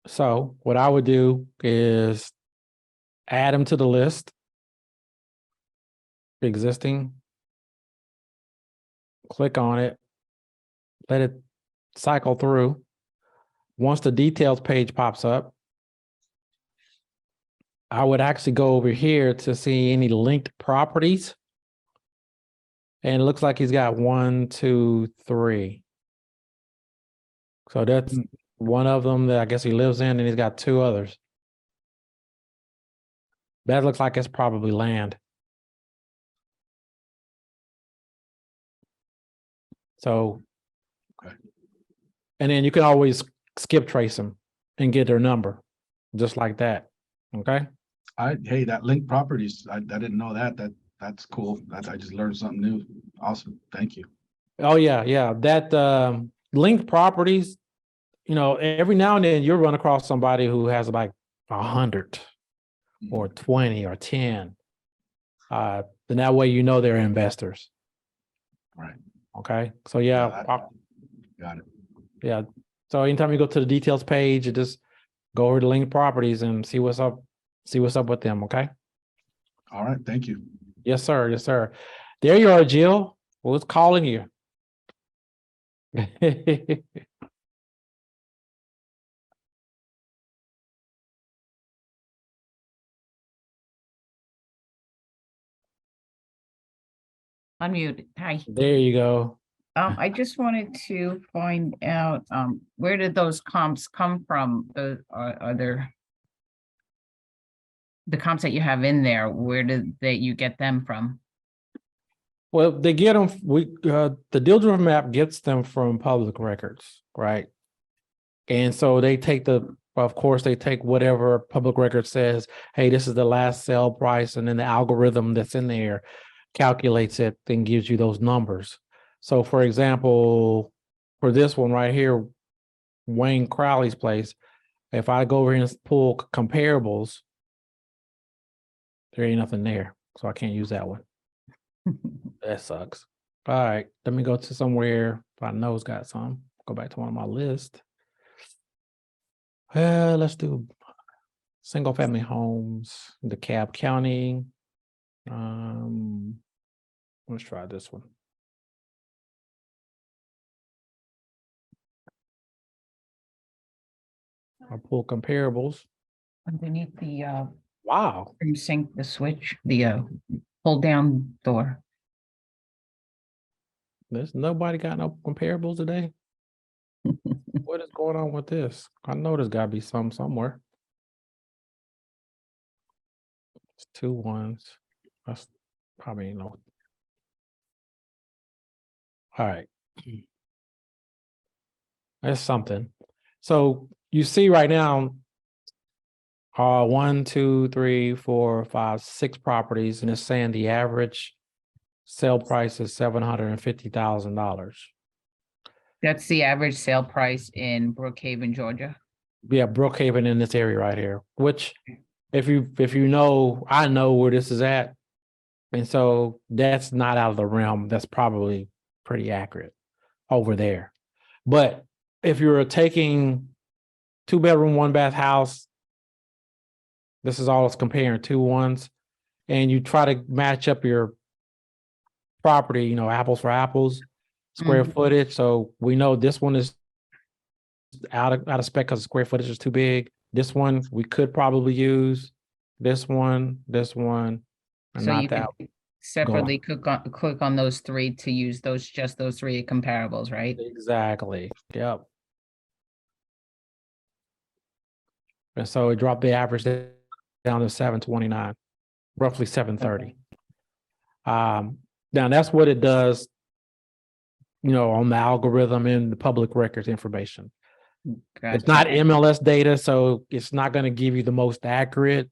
So what I would do is add him to the list. Existing. Click on it. Let it cycle through. Once the details page pops up, I would actually go over here to see any linked properties. And it looks like he's got 1, 2, 3. So that's one of them that I guess he lives in, and he's got 2 others. That looks like it's probably land. So, Okay. and then you can always skip trace them and get their number, just like that. Okay. Hey, that link properties, I didn't know that. That's cool. I just learned something new. Awesome. Thank you. Oh yeah. That linked properties, every now and then you'll run across somebody who has like 100 or 20 or 10. Then that way they're investors. Right. Okay. So yeah. Got it. Yeah. So anytime you go to the details page, you just go over to linked properties and see what's up with them. Okay. All right. Thank you. Yes, sir. Yes, sir. There you are, Jill. Who's calling you? Unmute. Hi. There you go. I just wanted to find out, where did those comps come from? Are there the comps that you have in there, where did you get them from? Well, they get them. The DealDriven map gets them from public records, right? And so they take of course, they take whatever public record says, hey, this is the last sale price, and then the algorithm that's in there calculates it and gives you those numbers. So, for example, for this one right here, Wayne Crowley's place, if I go over here and pull comparables, there ain't nothing there, so I can't use that one. That sucks. All right, let me go to somewhere if I know it's got some. Go back to one of my list. Let's do single family homes, DeKalb County. Let's try this one. I'll pull comparables. Underneath the Wow. sync, the switch, the pull down door. There's nobody got no comparables today. What is going on with this? I know there's gotta be some somewhere. It's 2 1s. That's probably no. All right. That's something. So you see right now, 1, 2, 3, 4, 5, 6 properties, and it's saying the average sale price is $750,000. That's the average sale price in Brookhaven, Georgia. Yeah, Brookhaven in this area right here, which if you know, I know where this is at. And so that's not out of the realm. That's probably pretty accurate over there. But if you were taking 2-bedroom, 1-bath house, this is all it's comparing 2 ones, and you try to match up your property, you know, apples for apples, square footage. So we know this one is out of spec because the square footage is too big. This one we could probably use. This one, and So not you that. can separately click on those 3 to use just those 3 comparables, right? Exactly. Yep. And so it dropped the average down to 729, roughly 730. Now that's what it does, you know, on the algorithm and the public records information. It's not Gotcha. MLS data, so it's not going to give you the most accurate,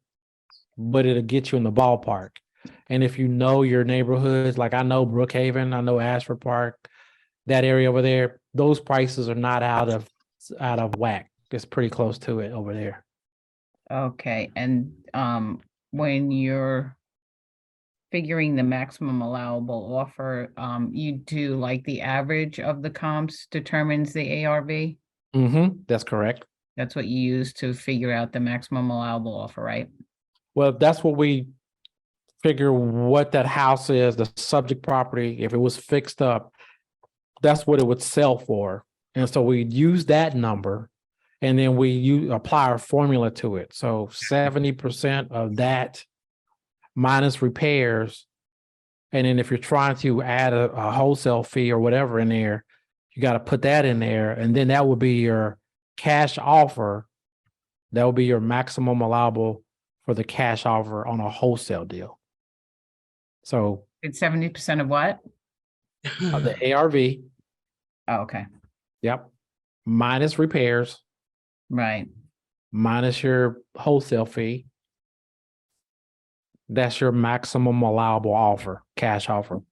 but it'll get you in the ballpark. And if you know your neighborhoods, like I know Brookhaven, I know Ashford Park, that area over there, those prices are not out of whack. It's pretty close to it over there. Okay, and when you're figuring the maximum allowable offer, you do like the average of the comps determines the ARV? That's correct. That's what you use to figure out the maximum allowable offer, right? Well, that's what we figure what that house is, the subject property, if it was fixed up, that's what it would sell for. And so we use that number and then we apply our formula to it. So 70% of that minus repairs. And then if you're trying to add a wholesale fee or whatever in there, you got to put that in there. And then that would be your cash offer. That would be your maximum allowable for the cash offer on a wholesale deal. So It's 70% of what? the ARV, Oh, okay, yep, minus repairs, right. minus your wholesale fee. That's your maximum allowable offer, cash offer.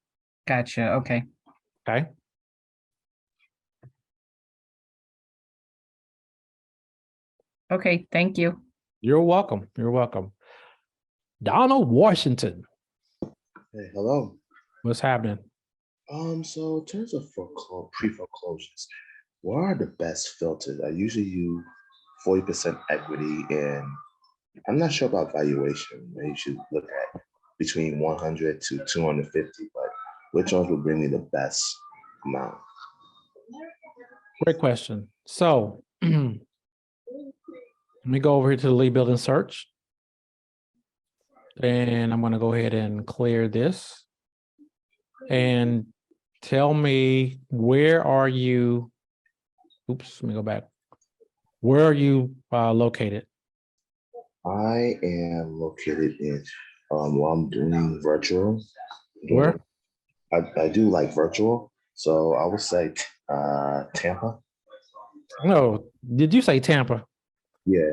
Gotcha, okay. Okay. Okay, thank you. You're welcome. You're welcome. Donald Washington, Hey, hello. what's happening? So in terms of pre-foreclosures, what are the best filters? I usually use 40% equity, and I'm not sure about valuation. I usually look at between 100 to 250, but which ones will bring me the best amount? Great question. So let me go over here to the Lee Building Search. And I'm going to go ahead and clear this. And tell me, where are you? Oops, let me go back. Where are you located? I am located in, well, I'm doing virtual. Where? I do like virtual. So I would say Tampa. No, did you say Tampa? Yeah.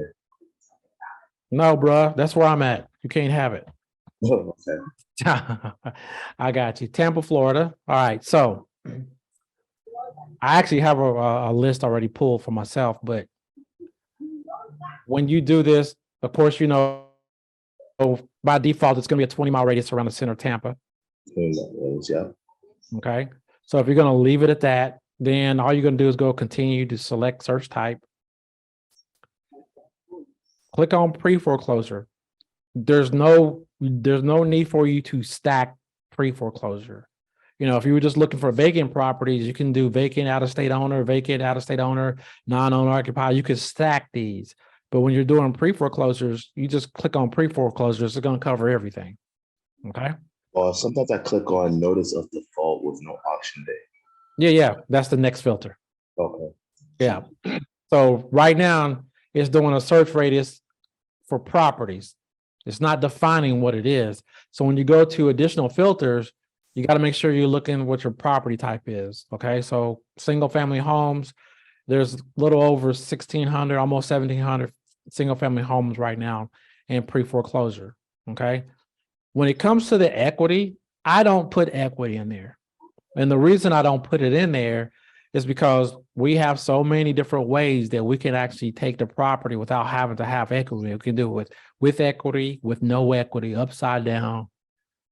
No, bruh, that's where I'm at. You can't have it. Okay. I got you. Tampa, Florida. All right. So I actually have a list already pulled for myself, but when you do this, of course, you know, by default, it's going to be a 20-mile radius around the center of Tampa. Yeah. Okay. So if you're going to leave it at that, then all you're going to do is go continue to select search type. Click on pre-foreclosure. There's no need for you to stack pre-foreclosure. You know, if you were just looking for vacant properties, you can do vacant out-of-state owner, non-owner occupied. You could stack these. But when you're doing pre-foreclosures, you just click on pre-foreclosures. It's going to cover everything. Okay. Or sometimes I click on notice of default with no auction date. Yeah. That's the next filter. Okay. Yeah. So right now it's doing a search radius for properties. It's not defining what it is. So when you go to additional filters, you got to make sure you're looking what your property type is. Okay. So single family homes, there's a little over 1,600, almost 1,700 single family homes right now in pre-foreclosure. Okay. When it comes to the equity, I don't put equity in there. And the reason I don't put it in there is because we have so many different ways that we can actually take the property without having to have equity. We can do it with equity, with no equity, upside down.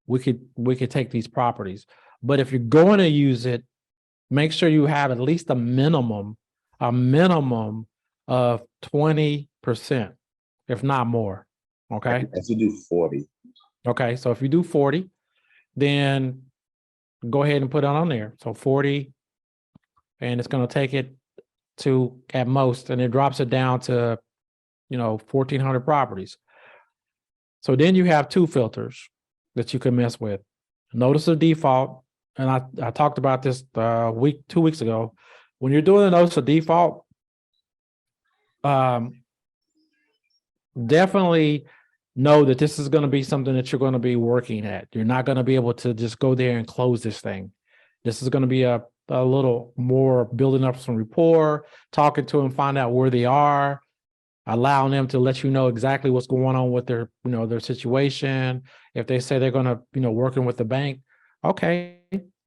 We could take these properties. But if you're going to use it, make sure you have at least a minimum of 20%, if not more. Okay. If you do 40. Okay. So if you do 40, then go ahead and put it on there. So 40, and it's going to take it to at most, and it drops it down to, 1,400 properties. So then you have two filters that you can mess with. Notice of default. And I talked about this 2 weeks ago. When you're doing a notice of default, definitely know that this is going to be something that you're going to be working at. You're not going to be able to just go there and close this thing. This is going to be a little more building up some rapport, talking to them, find out where they are, allowing them to let you know exactly what's going on with their, their situation. If they say they're going to, working with the bank, okay,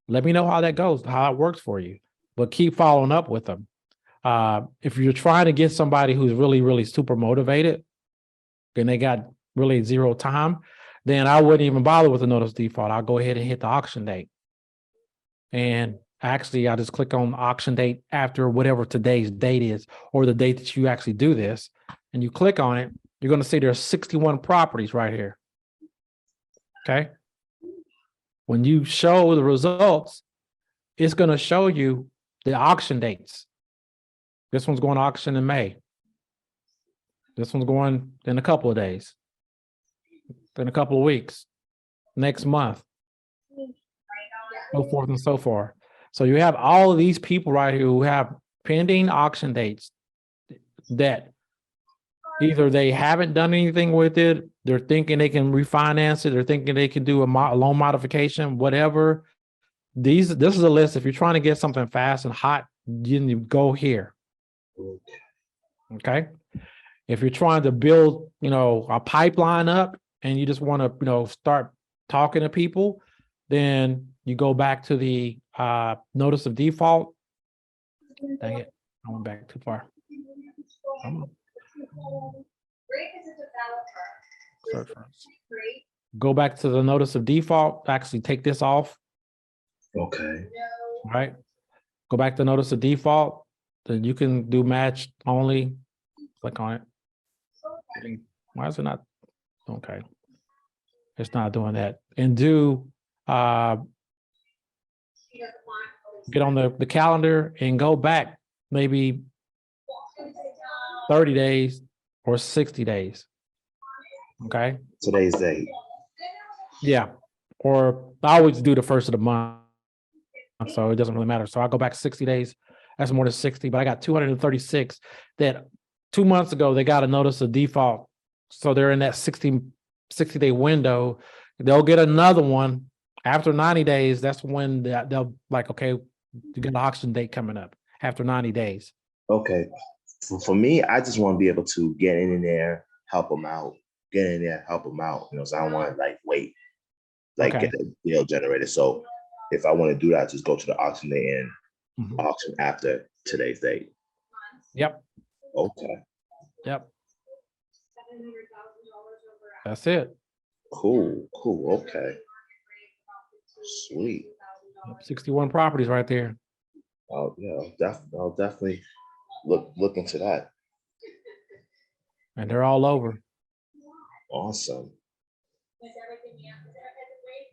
let me know how that goes, how it works for you, but keep following up with them. If you're trying to get somebody who's really, really super motivated and they got really zero time, then I wouldn't even bother with the notice default. I'll go ahead and hit the auction date. And actually, I just click on auction date after whatever today's date is, or the date that you actually do this, and you click on it, you're going to see there's 61 properties right here. Okay. When you show the results, it's going to show you the auction dates. This one's going to auction in May. This one's going in a couple of days, in a couple of weeks, next month, so forth and so forth. So you have all of these people right here who have pending auction dates that either they haven't done anything with it, they're thinking they can refinance it, they're thinking they can do a loan modification, whatever. This is a list. If you're trying to get something fast and hot, you go here. Okay. If you're trying to build, a pipeline up and you just want to, start talking to people, then you go back to the notice of default. Dang it, I went back too far. Search first. Go back to the notice of default. Actually, take this off. Okay. All right. Go back to notice of default. Then you can do match only. Click on it. Why is it not? Okay. It's not doing that. And do get on the calendar and go back maybe 30 days or 60 days. Okay. Today's date. Yeah. Or I always do the first of the month. So it doesn't really matter. So I'll go back 60 days. That's more than 60, but I got 236 that 2 months ago, they got a notice of default. So they're in that 60-day window. They'll get another one after 90 days. That's when they'll like, okay, you got an auction date coming up after 90 days. Okay. For me, I just want to be able to get in there, help them out, get in there, help them out. So I don't want to wait, Okay. get a deal generated. So if I want to do that, just go to the auction day and auction after today's date. Yep. Okay. Yep. That's it. Cool. Okay. Sweet. 61 properties right there. Oh yeah, I'll definitely look into that. And they're all over. Awesome.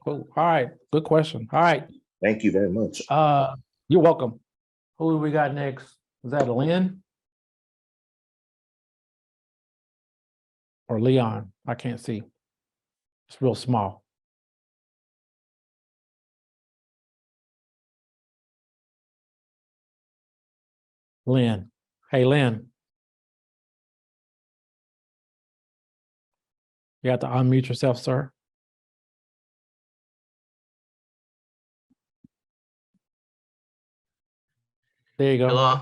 Cool. All right. Good question. All right. Thank you very much. You're welcome. Who do we got next? Is that Lynn? Or Leon? I can't see. It's real small. Lynn. Hey, Lynn. You have to unmute yourself, sir. There you go. Hello.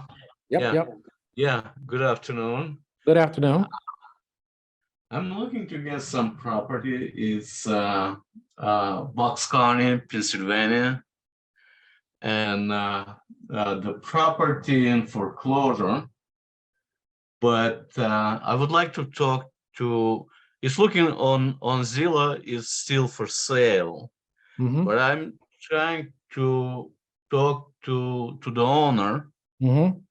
Yep, Yeah. yep. Yeah. Good afternoon. Good afternoon. I'm looking to get some property. It's Bucks County, Pennsylvania. And the property in foreclosure. But I would like to talk to, it's looking on Zillow is still for sale. Mhm. But I'm trying to talk to the owner. Mhm.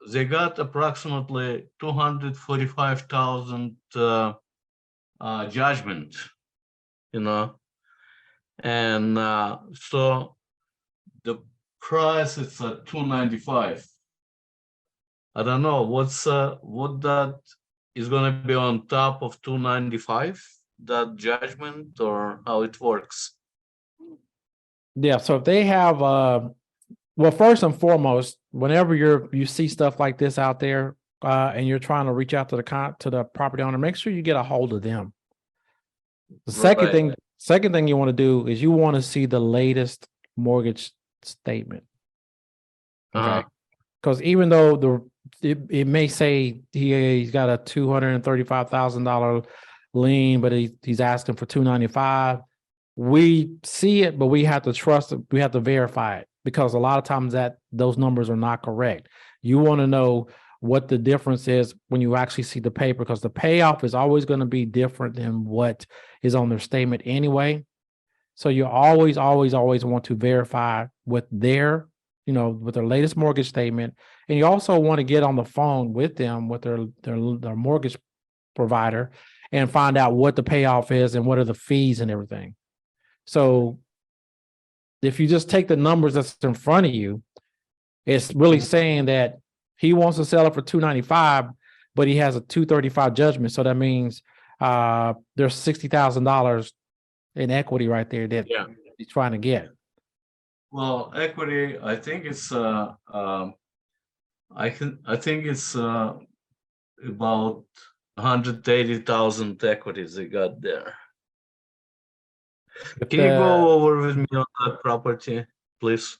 They got approximately 245,000 judgment, you know, and so the price is at 295. I don't know what that is going to be on top of 295, that judgment, or how it works. Yeah. So if they have, well, first and foremost, whenever you see stuff like this out there, and you're trying to reach out to the property owner, make sure you get a hold of them. The Right. second thing you want to do is you want to see the latest mortgage statement. Okay. Because even though it may say he's got a $235,000 lien, but he's asking for 295. We see it, but we have to trust it. We have to verify it because a lot of times those numbers are not correct. You want to know what the difference is when you actually see the paper, because the payoff is always going to be different than what is on their statement anyway. So you always want to verify with their latest mortgage statement. And you also want to get on the phone with them, with their mortgage provider, and find out what the payoff is and what are the fees and everything. So if you just take the numbers that's in front of you, it's really saying that he wants to sell it for 295, but he has a 235 judgment. So that means there's $60,000 in equity right there that Yeah. he's trying to get. Well, equity, I think it's I think it's about 180,000 equities they got there. Can you go over with me on that property, please?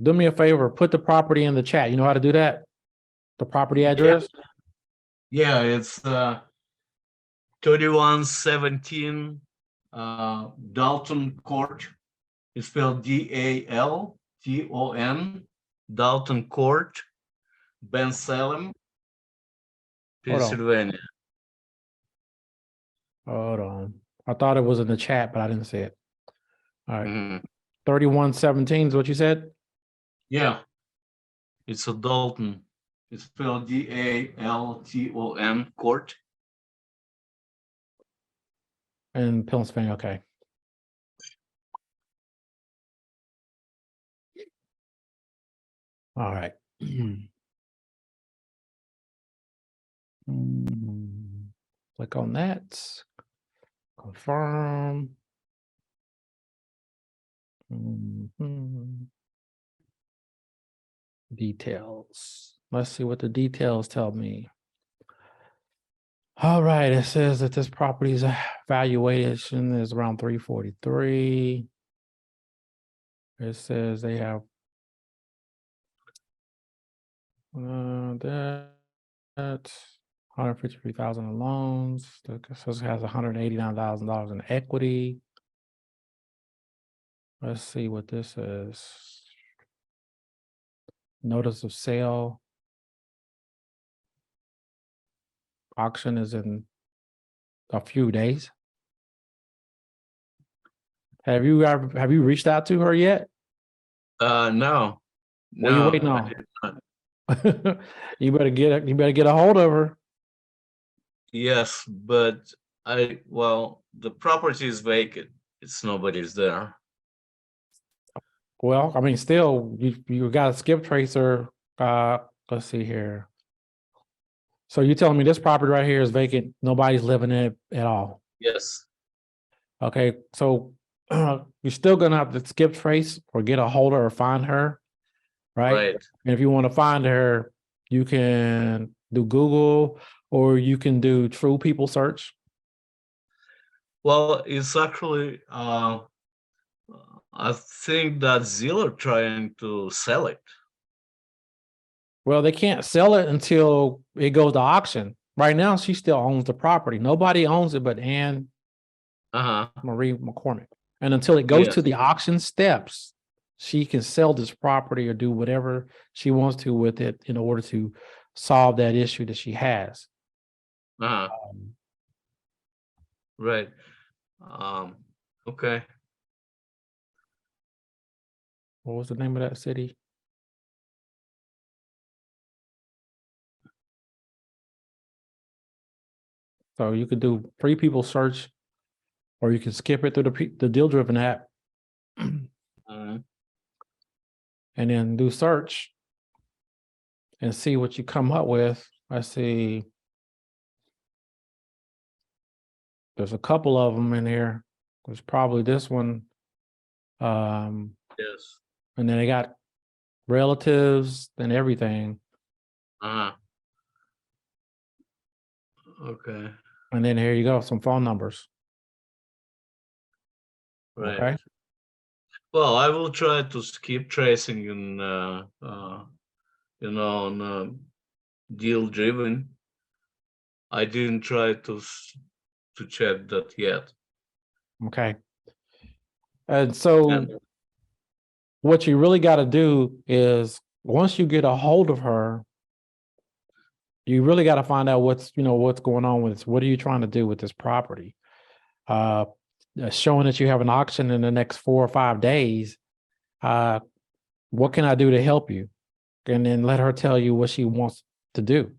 Do me a favor, put the property in the chat. You know how to do that? The property address? Yeah, it's 3117 Dalton Court. It's spelled Dalton, Dalton Court, Ben Salem, Pennsylvania. Hold on. I thought it was in the chat, but I didn't see it. All right. Mhm. 3117 is what you said? Yeah, it's a Dalton. It's spelled Dalton Court. In Pennsylvania, okay. All right. Click on that. Confirm. Details. Let's see what the details tell me. All right, it says that this property's valuation is around 343. It says they have that's 153,000 in loans. It says it has $189,000 in equity. Let's see what this is. Notice of sale. Auction is in a few days. Have you reached out to her yet? No. What are you waiting on? You better get a hold of her. Yes, but the property is vacant. It's nobody's there. Well, I mean, still, you got a skip tracer. Let's see here. So you're telling me this property right here is vacant, nobody's living in it at all? Yes. Okay, so you're still gonna have to skip trace or get a hold of her or find her, right? Right. And if you want to find her, you can do Google or you can do True People search. Well, it's actually I think that Zillow trying to sell it. Well, they can't sell it until it goes to auction. right now she still owns the property. Nobody owns it but Anne Uh-huh. Marie McCormick. And until it goes Yes. to the auction steps, she can sell this property or do whatever she wants to with it in order to solve that issue that she has. Uh-huh. Um, Right. Okay. what was the name of that city? So you could do free people search, or you can skip it through the DealDriven app Mhm. and then do search and see what you come up with. I see there's a couple of them in here. There's probably this one. Yes. And then they got relatives and everything. Uh-huh. Okay. And then here you go, some phone numbers. Right. Okay. Well, I will try to keep tracing in on DealDriven. I didn't try to check that yet. Okay. And so And- what you really got to do is once you get a hold of her, you really got to find out what's going on with this. What are you trying to do with this property? Showing that you have an auction in the next 4 or 5 days. What can I do to help you? And then let her tell you what she wants to do.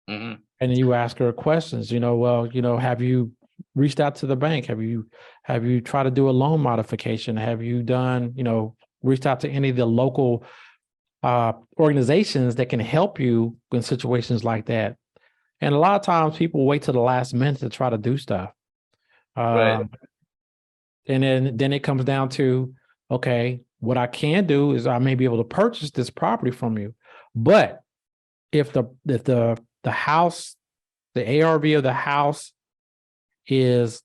Mhm. And then you ask her questions, have you reached out to the bank? Have you tried to do a loan modification? Have you done, reached out to any of the local organizations that can help you in situations like that? And a lot of times people wait till the last minute to try to do stuff. Right. And then it comes down to, okay, what I can do is I may be able to purchase this property from you. But if the house, the ARV of the house is,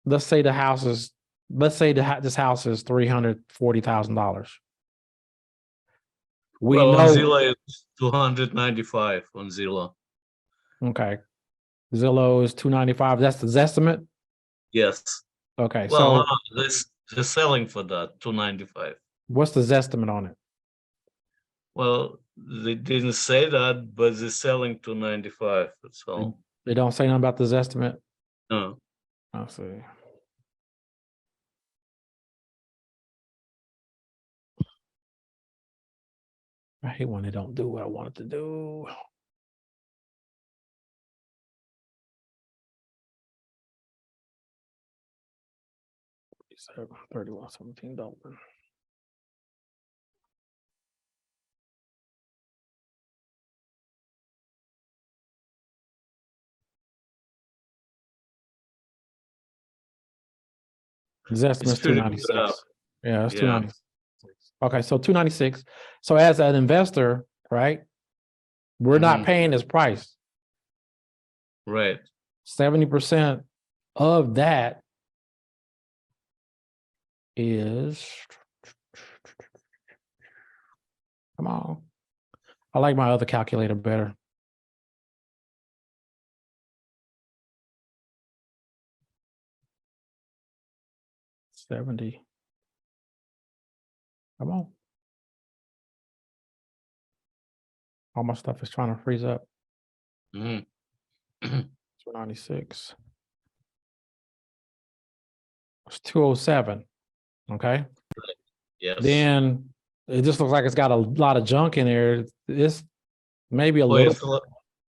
let's say this house is $340,000. We Well, on know, Zillow it's 295 on Zillow. okay, Zillow is 295. That's the Zestimate. Yes. Okay, Well, so they're selling for that 295. what's the Zestimate on it? Well, they didn't say that, but they're selling 295. That's all. They don't say nothing about the Zestimate. No. I'll see. I hate when they don't do what I want it to do. $31.17. His estimate's It's pretty 296. good. Yeah, it's Yeah. 296. Okay, so 296. So as an investor, right, we're not Mhm. paying this price. Right. 70% of that is, come on. I like my other calculator better. $70. Come on. All my stuff is trying to freeze up. Mhm. 296. It's 207. Okay. Yes. Then it just looks like it's got a lot of junk in there. It's maybe a Oh, little.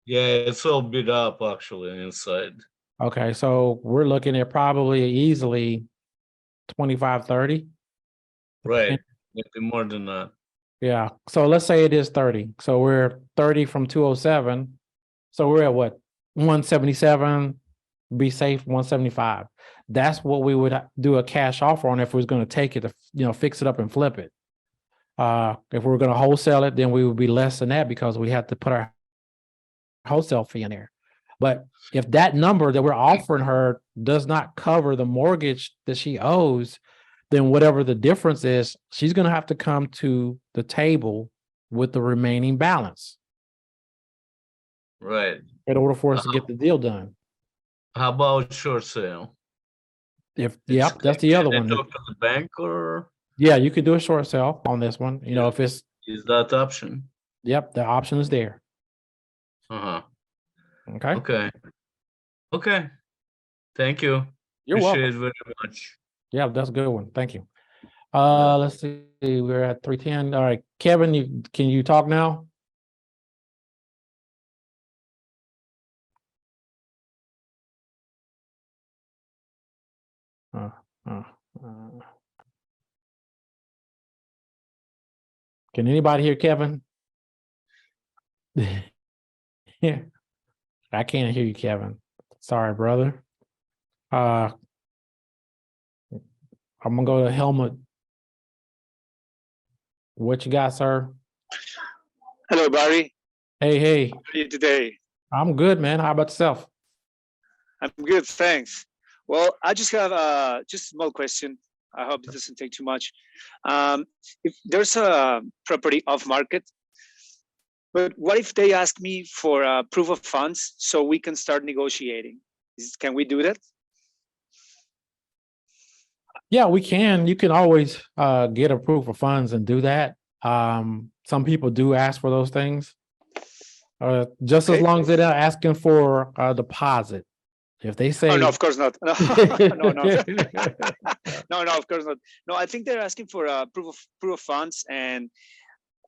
it's all beat up actually inside. Okay, so we're looking at probably easily 25, 30. Right. Maybe more than that. Yeah. So let's say it is 30. So we're 30 from 207. So we're at what? 177. Be safe, 175. That's what we would do a cash offer on if we was going to take it to, fix it up and flip it. If we were going to wholesale it, then we would be less than that because we had to put our wholesale fee in there. But if that number that we're offering her does not cover the mortgage that she owes, then whatever the difference is, she's going to have to come to the table with the remaining balance. Right. in order for us to get the deal done. How about short sale? Yep, that's the other Can one. I talk to the bank, or Yeah, you could do a short sale on this one. You know, if it's, is that option? yep, the option is there. Uh-huh. Okay. Okay. Okay. Thank you. You're Appreciate welcome. it very much. Yeah, that's a good one. Thank you. Yeah. Let's see, we're at 3:10. All right, Kevin, can you talk now? Uh, uh, uh. Can anybody hear Kevin? Yeah, I can't hear you, Kevin. Sorry, brother. I'm gonna go to Helmut. What you got, sir? Hello, Barry. Hey. How are you today? I'm good, man. How about yourself? I'm good, thanks. Well, I just have just a small question. I hope it doesn't take too much. If there's a property off market, but what if they ask me for a proof of funds so we can start negotiating? Can we do that? Yeah, we can. You can always get a proof of funds and do that. Some people do ask for those things. Just as Okay. long as they're not asking for a deposit. If they say Oh no, of course not. No, no, no, no, of course not. No, I think they're asking for a proof of funds, and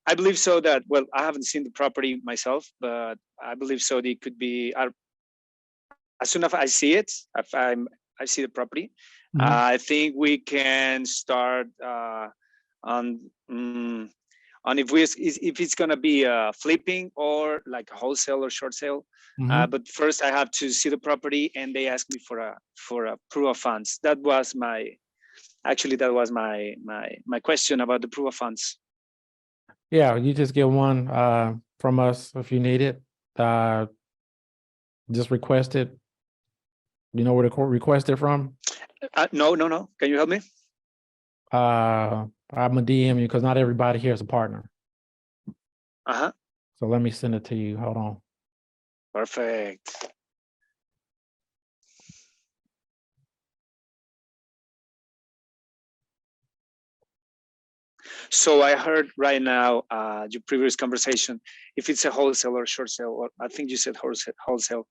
I believe so that, well, I haven't seen the property myself, but I believe so that it could be, as soon as I see it, if I see the property, I think we can start on if it's gonna be flipping or like a wholesale or short sale. But first I have to see the property, and they asked me for a proof of funds. That was my question about the proof of funds. Yeah, you just get one from us if you need it. Just request it. You know where to request it from? No. Can you help me? I'm a DM you because not everybody here is a partner. So let me send it to you. Hold on. Perfect. So I heard right now your previous conversation, if it's a wholesale or short sale, or I think you said wholesale,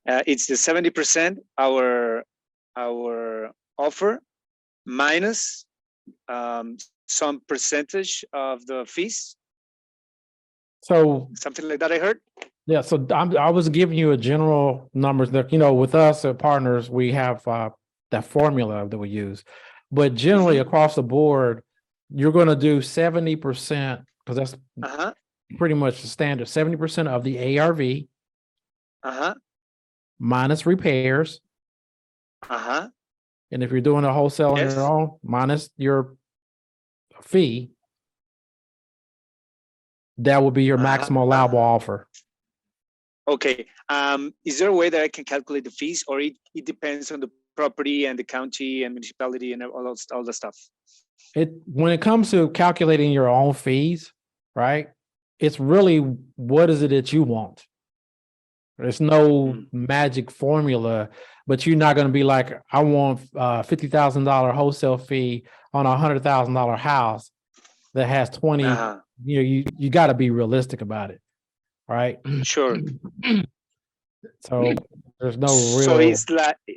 it's the 70% our offer minus some percentage of the fees. So something like that I heard. Yeah, so I was giving you a general numbers that, with us as partners, we have that formula that we use. But generally across the board, you're going to do 70%, because that's pretty much the standard, 70% of the ARV minus repairs. And if you're doing a wholesale on your own, minus your fee, that would be your maximum allowable offer. Okay. Is there a way that I can calculate the fees, or it depends on the property and the county and municipality and all the stuff? When it comes to calculating your own fees, right? It's really, what is it that you want? There's no magic formula, but you're not going to be like, I want $50,000 wholesale fee on a $100,000 house that has 20. You got to be realistic about it, right? Sure. So there's no real.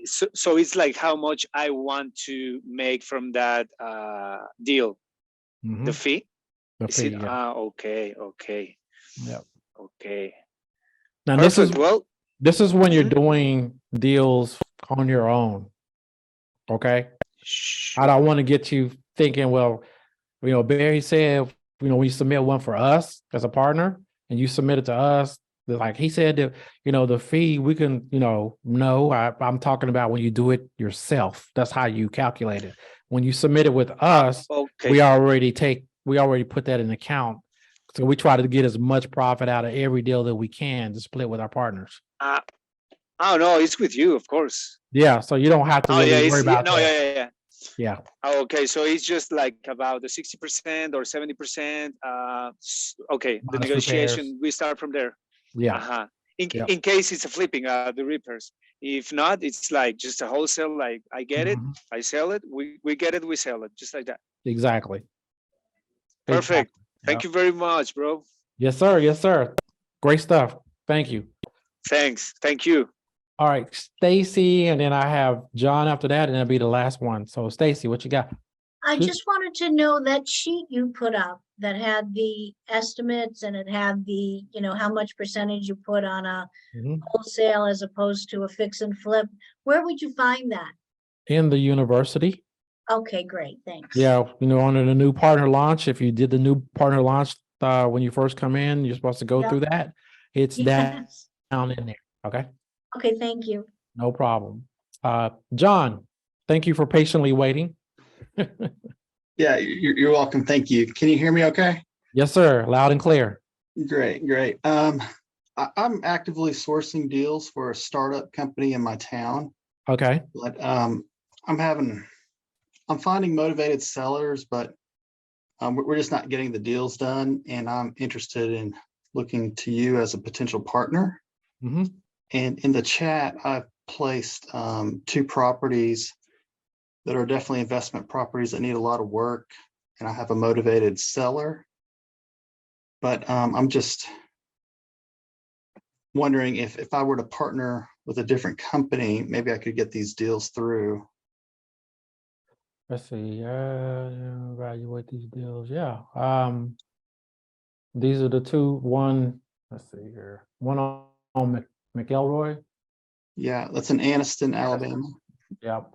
So it's like how much I want to make from that deal. The fee. The fee, yeah. Okay. Yep. Okay. Now this is when you're doing deals on your own. Okay. I don't want to get you thinking, well, Barry said, when you submit one for us as a partner and you submit it to us, like he said that, the fee we can, no, I'm talking about when you do it yourself. That's how you calculate it. When you submit it with us, we already put that in account. So we try to get as much profit out of every deal that we can to split with our partners. Oh no, it's with you, of course. Yeah, so you don't have to really worry about that. Yeah. Okay, so it's just like about the 60% or 70%. Okay, the negotiation, we start from there. Yeah. Yep. in case it's a flipping, the repairs. If not, it's like just a wholesale, like I get it, Mhm. I sell it, we get it, we sell it, just like that. Exactly. Perfect. Exactly. Thank Yep. you very much, bro. Yes, sir. Yes, sir. Great stuff. Thank you. Thanks. Thank you. All right, Stacy, and then I have John after that, and that'll be the last one. So Stacy, what you got? I Good. just wanted to know that sheet you put up that had the estimates and it had the, you know, how much percentage you put on a Mhm. wholesale as opposed to a fix and flip. Where would you find that? In the university. Okay, great, thanks. Yeah, you know, under the new partner launch, if you did the new partner launch when you first come in, you're supposed to go Yeah. through that. It's Yes. down in there. Okay, Okay, thank you. no problem. John, thank you for patiently waiting. Yeah, you're welcome. Thank you. Can you hear me okay? Yes, sir. Loud and clear. Great, great. I'm actively sourcing deals for a startup company in my town, Okay. but I'm finding motivated sellers, but we're just not getting the deals done. And I'm interested in looking to you as a potential partner. Mhm. And in the chat, I've placed 2 properties that are definitely investment properties that need a lot of work. And I have a motivated seller. But I'm just wondering if I were to partner with a different company, maybe I could get these deals through. Let's see. Evaluate these deals. Yeah. These are the two. One. Let's see here. One on McElroy. Yeah, that's in Anniston, Alabama. Yep.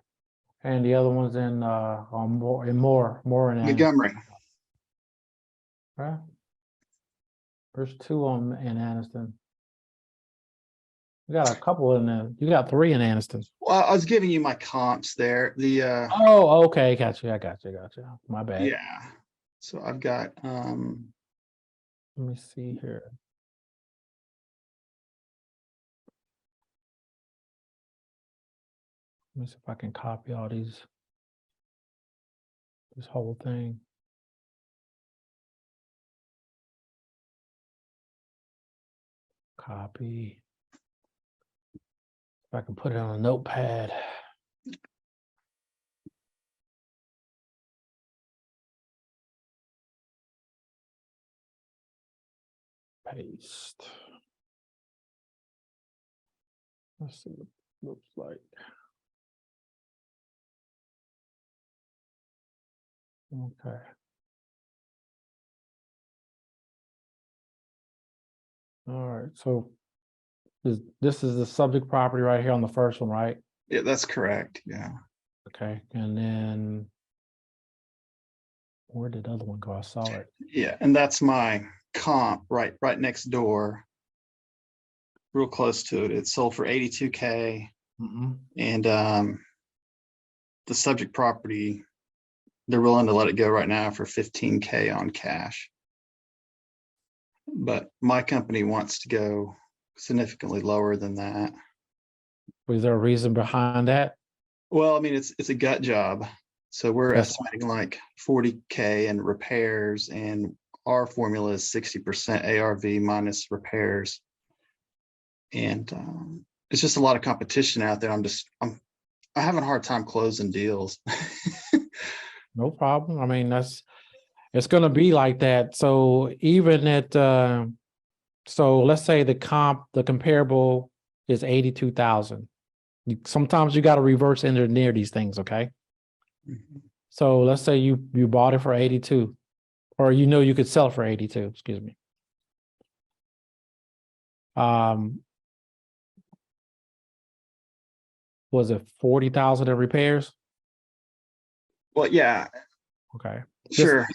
And the other one's in Moore in Anniston. Montgomery. Right. There's 2 in Anniston. You got a couple in there. You got 3 in Anniston. Well, I was giving you my comps there. The Oh, okay. Got you. I got you. My bad. yeah. So I've got Let me see here. Let me see if I can copy all these. This whole thing. Copy. If I can put it on a notepad. Paste. Let's see what it looks like. Okay. All right. So this is the subject property right here on the first one, right? yeah, that's correct. Yeah. Okay. And then where did the other one go? I saw it. Yeah, and that's my comp right next door. Real close to it. It's sold for 82K. Mm-mm. And the subject property, they're willing to let it go right now for 15K on cash. But my company wants to go significantly lower than that. Was there a reason behind that? Well, I mean, it's a gut job. So we're Yes. estimating like 40K in repairs, and our formula is 60% ARV minus repairs. And it's just a lot of competition out there. I'm having a hard time closing deals. No problem. I mean, it's going to be like that. So even at, so let's say the comparable is 82,000. Sometimes you got to reverse engineer these things. Okay. Mhm. So let's say you bought it for 82, or you know you could sell it for 82, excuse me. Was it 40,000 in repairs? Well, yeah, Okay. sure.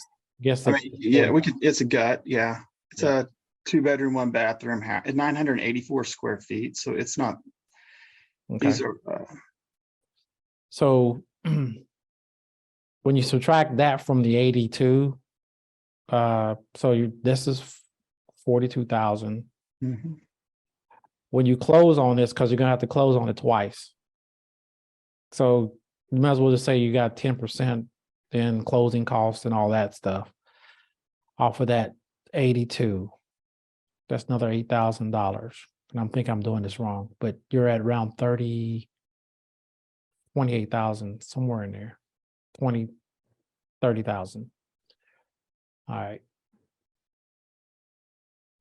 Guess I mean, yeah, we could, it's a gut. Yeah. It's a 2-bedroom, 1-bathroom house, 984 square feet. So it's not, Okay. these are, So when you subtract that from the 82, so this is 42,000. mhm. When you close on this, because you're gonna have to close on it twice. So you might as well just say you got 10% in closing costs and all that stuff off of that 82. That's another $8,000. and I'm thinking I'm doing this wrong, but you're at around 28,000, somewhere in there, 30,000. All right.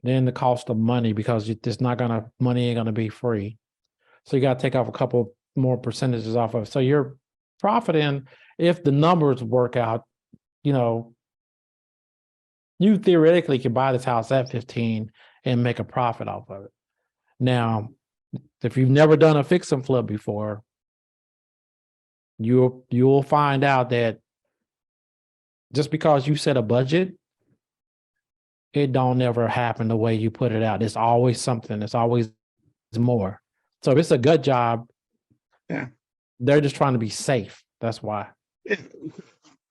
Then the cost of money, because it's not gonna, money ain't gonna be free. So you gotta take off a couple more percentages off of, so you're profiting if the numbers work out, you know, you theoretically can buy this house at 15 and make a profit off of it. Now, if you've never done a fix and flip before, you'll find out that just because you set a budget, it don't ever happen the way you put it out. It's always something. It's always more. So if it's a good job, Yeah, they're just trying to be safe. That's why. yeah.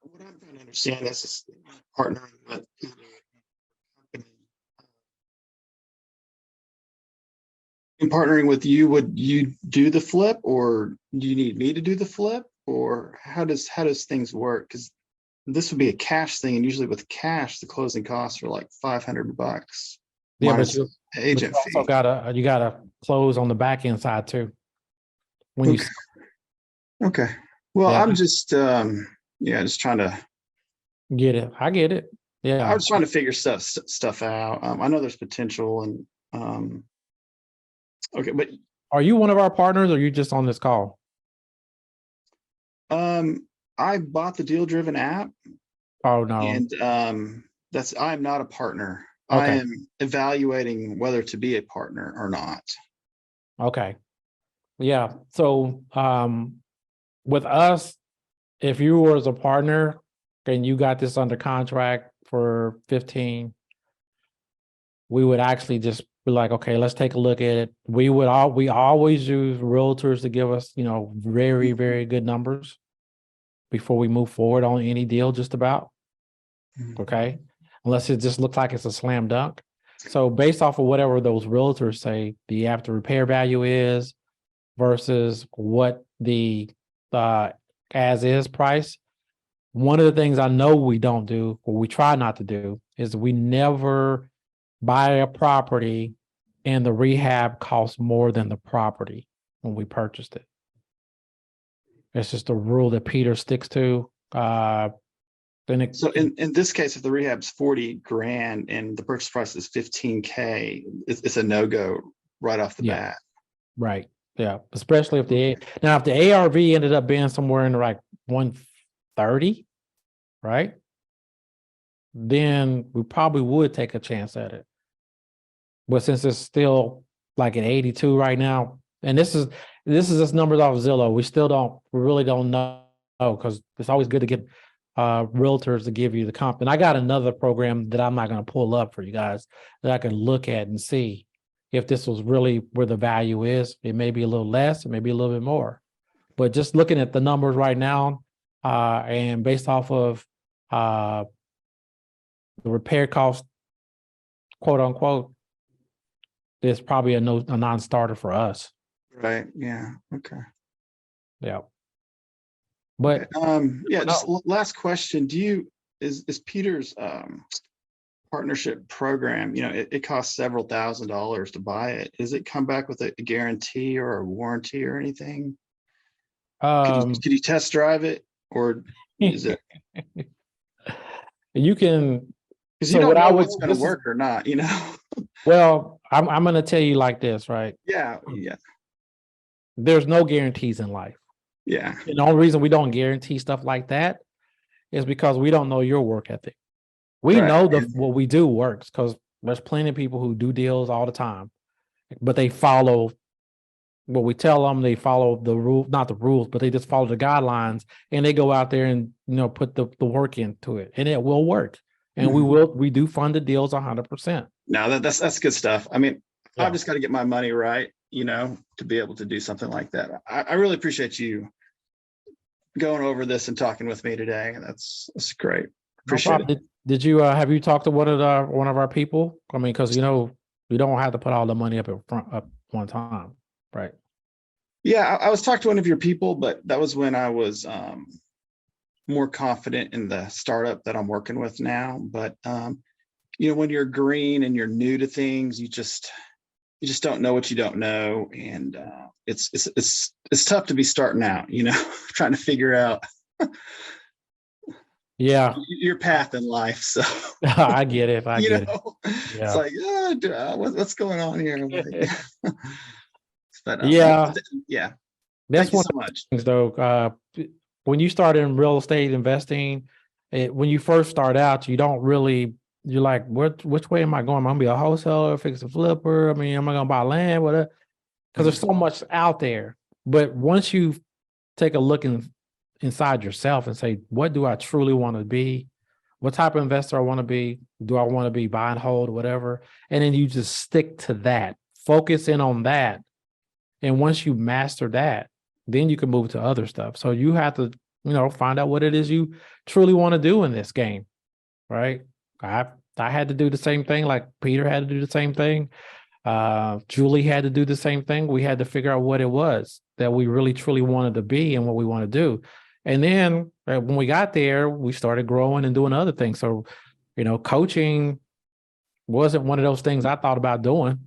What I'm trying to understand is partnering with company. In partnering with you, would you do the flip, or do you need me to do the flip, or how does things work? Because this would be a cash thing, and usually with cash, the closing costs are like $500 Yeah, but minus you agent also fee. gotta close on the back end side too. When you Okay. Well, Yeah. I'm just just trying to. get it, I get it. Yeah. I was trying to figure stuff out. I know there's potential, and okay, but Are you one of our partners, or are you just on this call? I bought the DealDriven app, Oh no. and I'm not a partner. I Okay. am evaluating whether to be a partner or not. Okay. Yeah. So with us, if you were as a partner and you got this under contract for 15, we would actually just be like, okay, let's take a look at it. We always use realtors to give us, you know, very, very good numbers before we move forward on any deal, just about. Okay. Unless it just looks like it's a slam dunk. So based off of whatever those realtors say the after repair value is versus what the as is price. One of the things I know we don't do, or we try not to do, is we never buy a property and the rehab costs more than the property when we purchased it. It's just a rule that Peter sticks to. So in this case, if the rehab's 40 grand and the purchase price is 15K, it's a no-go right off the bat. Right. Yeah. Especially if if the ARV ended up being somewhere in like 130, right? Then we probably would take a chance at it. But since it's still like at 82 right now, and this is just numbers off Zillow, we really don't know, because it's always good to get realtors to give you the comp. And I got another program that I'm not going to pull up for you guys that I can look at and see if this was really where the value is. It may be a little less, it may be a little bit more. But just looking at the numbers right now, and based off of the repair cost, quote unquote, it's probably a non-starter for us. Right. Yeah. Okay. Yeah. But just last question. Is Peter's partnership program, it costs several $1,000s to buy it. Does it come back with a guarantee or a warranty or anything? Could you test drive it, or is it? You can, because you don't know what's going to work or not, Well, I'm going to tell you like this, right? Yeah. There's no guarantees in life. Yeah. And the only reason we don't guarantee stuff like that is because we don't know your work ethic. We know what we do works, because there's plenty of people who do deals all the time, but they follow what we tell them. They follow the rule, not the rules, but they just follow the guidelines, and they go out there and, put the work into it, and it will work. And we do fund the deals 100%. No, that's good stuff. I mean, I've just got to get my money right, to be able to do something like that. I really appreciate you going over this and talking with me today. That's great. Appreciate it. Did you have you talked to one of our people? I mean, because you don't have to put all the money up one time, right? Yeah, I was talking to one of your people, but that was when I was more confident in the startup that I'm working with now. But when you're green and you're new to things, you just don't know what you don't know. And it's tough to be starting out, you know, trying to figure out Yeah, your path in life. So I get it. I you get it. know, Yeah. it's like, what's going on here? I'm like, but Yeah. yeah. That's Thank you one so of much. the things though. When you start in real estate investing, when you first start out, you don't really, you're like, which way am I going? Am I gonna be a wholesaler, fix a flipper? I mean, am I gonna buy land? Whatever. Because there's so much out there. But once you take a look inside yourself and say, what do I truly want to be? What type of investor I want to be? Do I want to be buy and hold, whatever? And then you just stick to that, focus in on that. And once you master that, then you can move to other stuff. So you have to, find out what it is you truly want to do in this game, right? I had to do the same thing, like Peter had to do the same thing. Julie had to do the same thing. We had to figure out what it was that we really truly wanted to be and what we want to do. And then when we got there, we started growing and doing other things. So, coaching wasn't one of those things I thought about doing.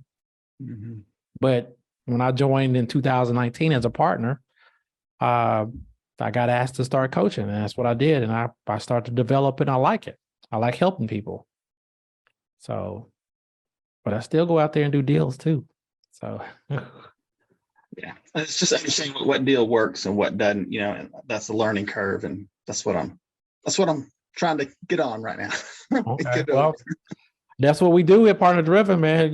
Mhm. But when I joined in 2019 as a partner, I got asked to start coaching, and that's what I did. And I started to develop it. I like it. I like helping people. So, but I still go out there and do deals too. So Yeah, it's just understanding what deal works and what doesn't, and that's the learning curve. And that's what I'm trying to get on right now. okay, well, that's what we do at Partner Driven, man.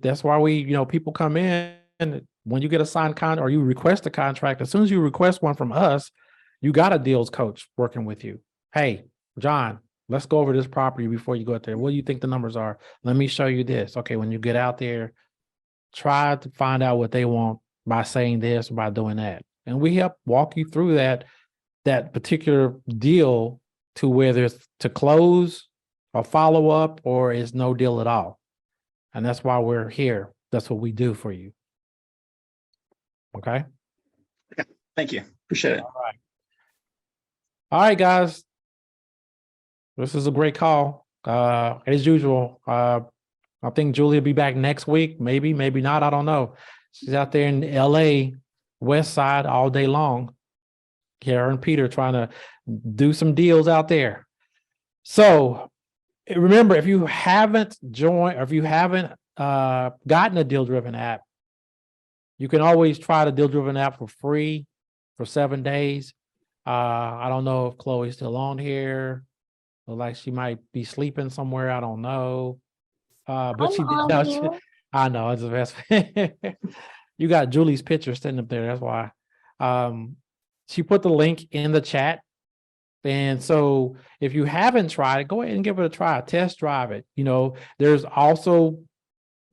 That's why we, people come in, and when you get a signed contract or you request a contract, as soon as you request one from us, you got a deals coach working with you. Hey, John, let's go over this property before you go out there. What do you think the numbers are? Let me show you this. Okay, when you get out there, try to find out what they want by saying this or by doing that. And we help walk you through that particular deal to whether it's to close or follow up or it's no deal at all. And that's why we're here. That's what we do for you. Okay. Thank you. Appreciate it. All right, guys. This is a great call. As usual, I think Julie will be back next week. Maybe not. I don't know. She's out there in LA, West Side all day long. Kara and Peter trying to do some deals out there. So remember, if you haven't joined or if you haven't gotten a DealDriven app, you can always try the DealDriven app for free for 7 days. I don't know if Chloe's still on here. Look like she might be sleeping somewhere. I don't know. But she did know. I know it's the best. You got Julie's picture sitting up there. That's why. She put the link in the chat. And so if you haven't tried it, go ahead and give it a try. Test drive it. There's also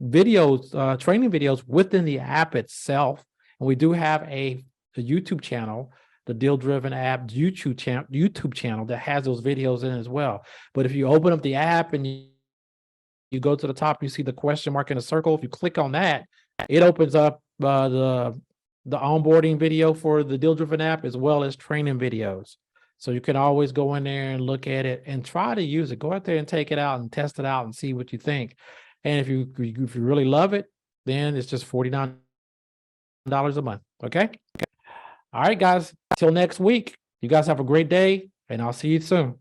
videos, training videos within the app itself. And we do have a YouTube channel, the DealDriven app YouTube channel that has those videos in as well. But if you open up the app and you go to the top, you see the question mark in a circle. If you click on that, it opens up the onboarding video for the DealDriven app as well as training videos. So you can always go in there and look at it and try to use it. Go out there and take it out and test it out and see what you think. And if you really love it, then it's just $49 a month. Okay. All right, guys. Till next week. You guys have a great day, and I'll see you soon.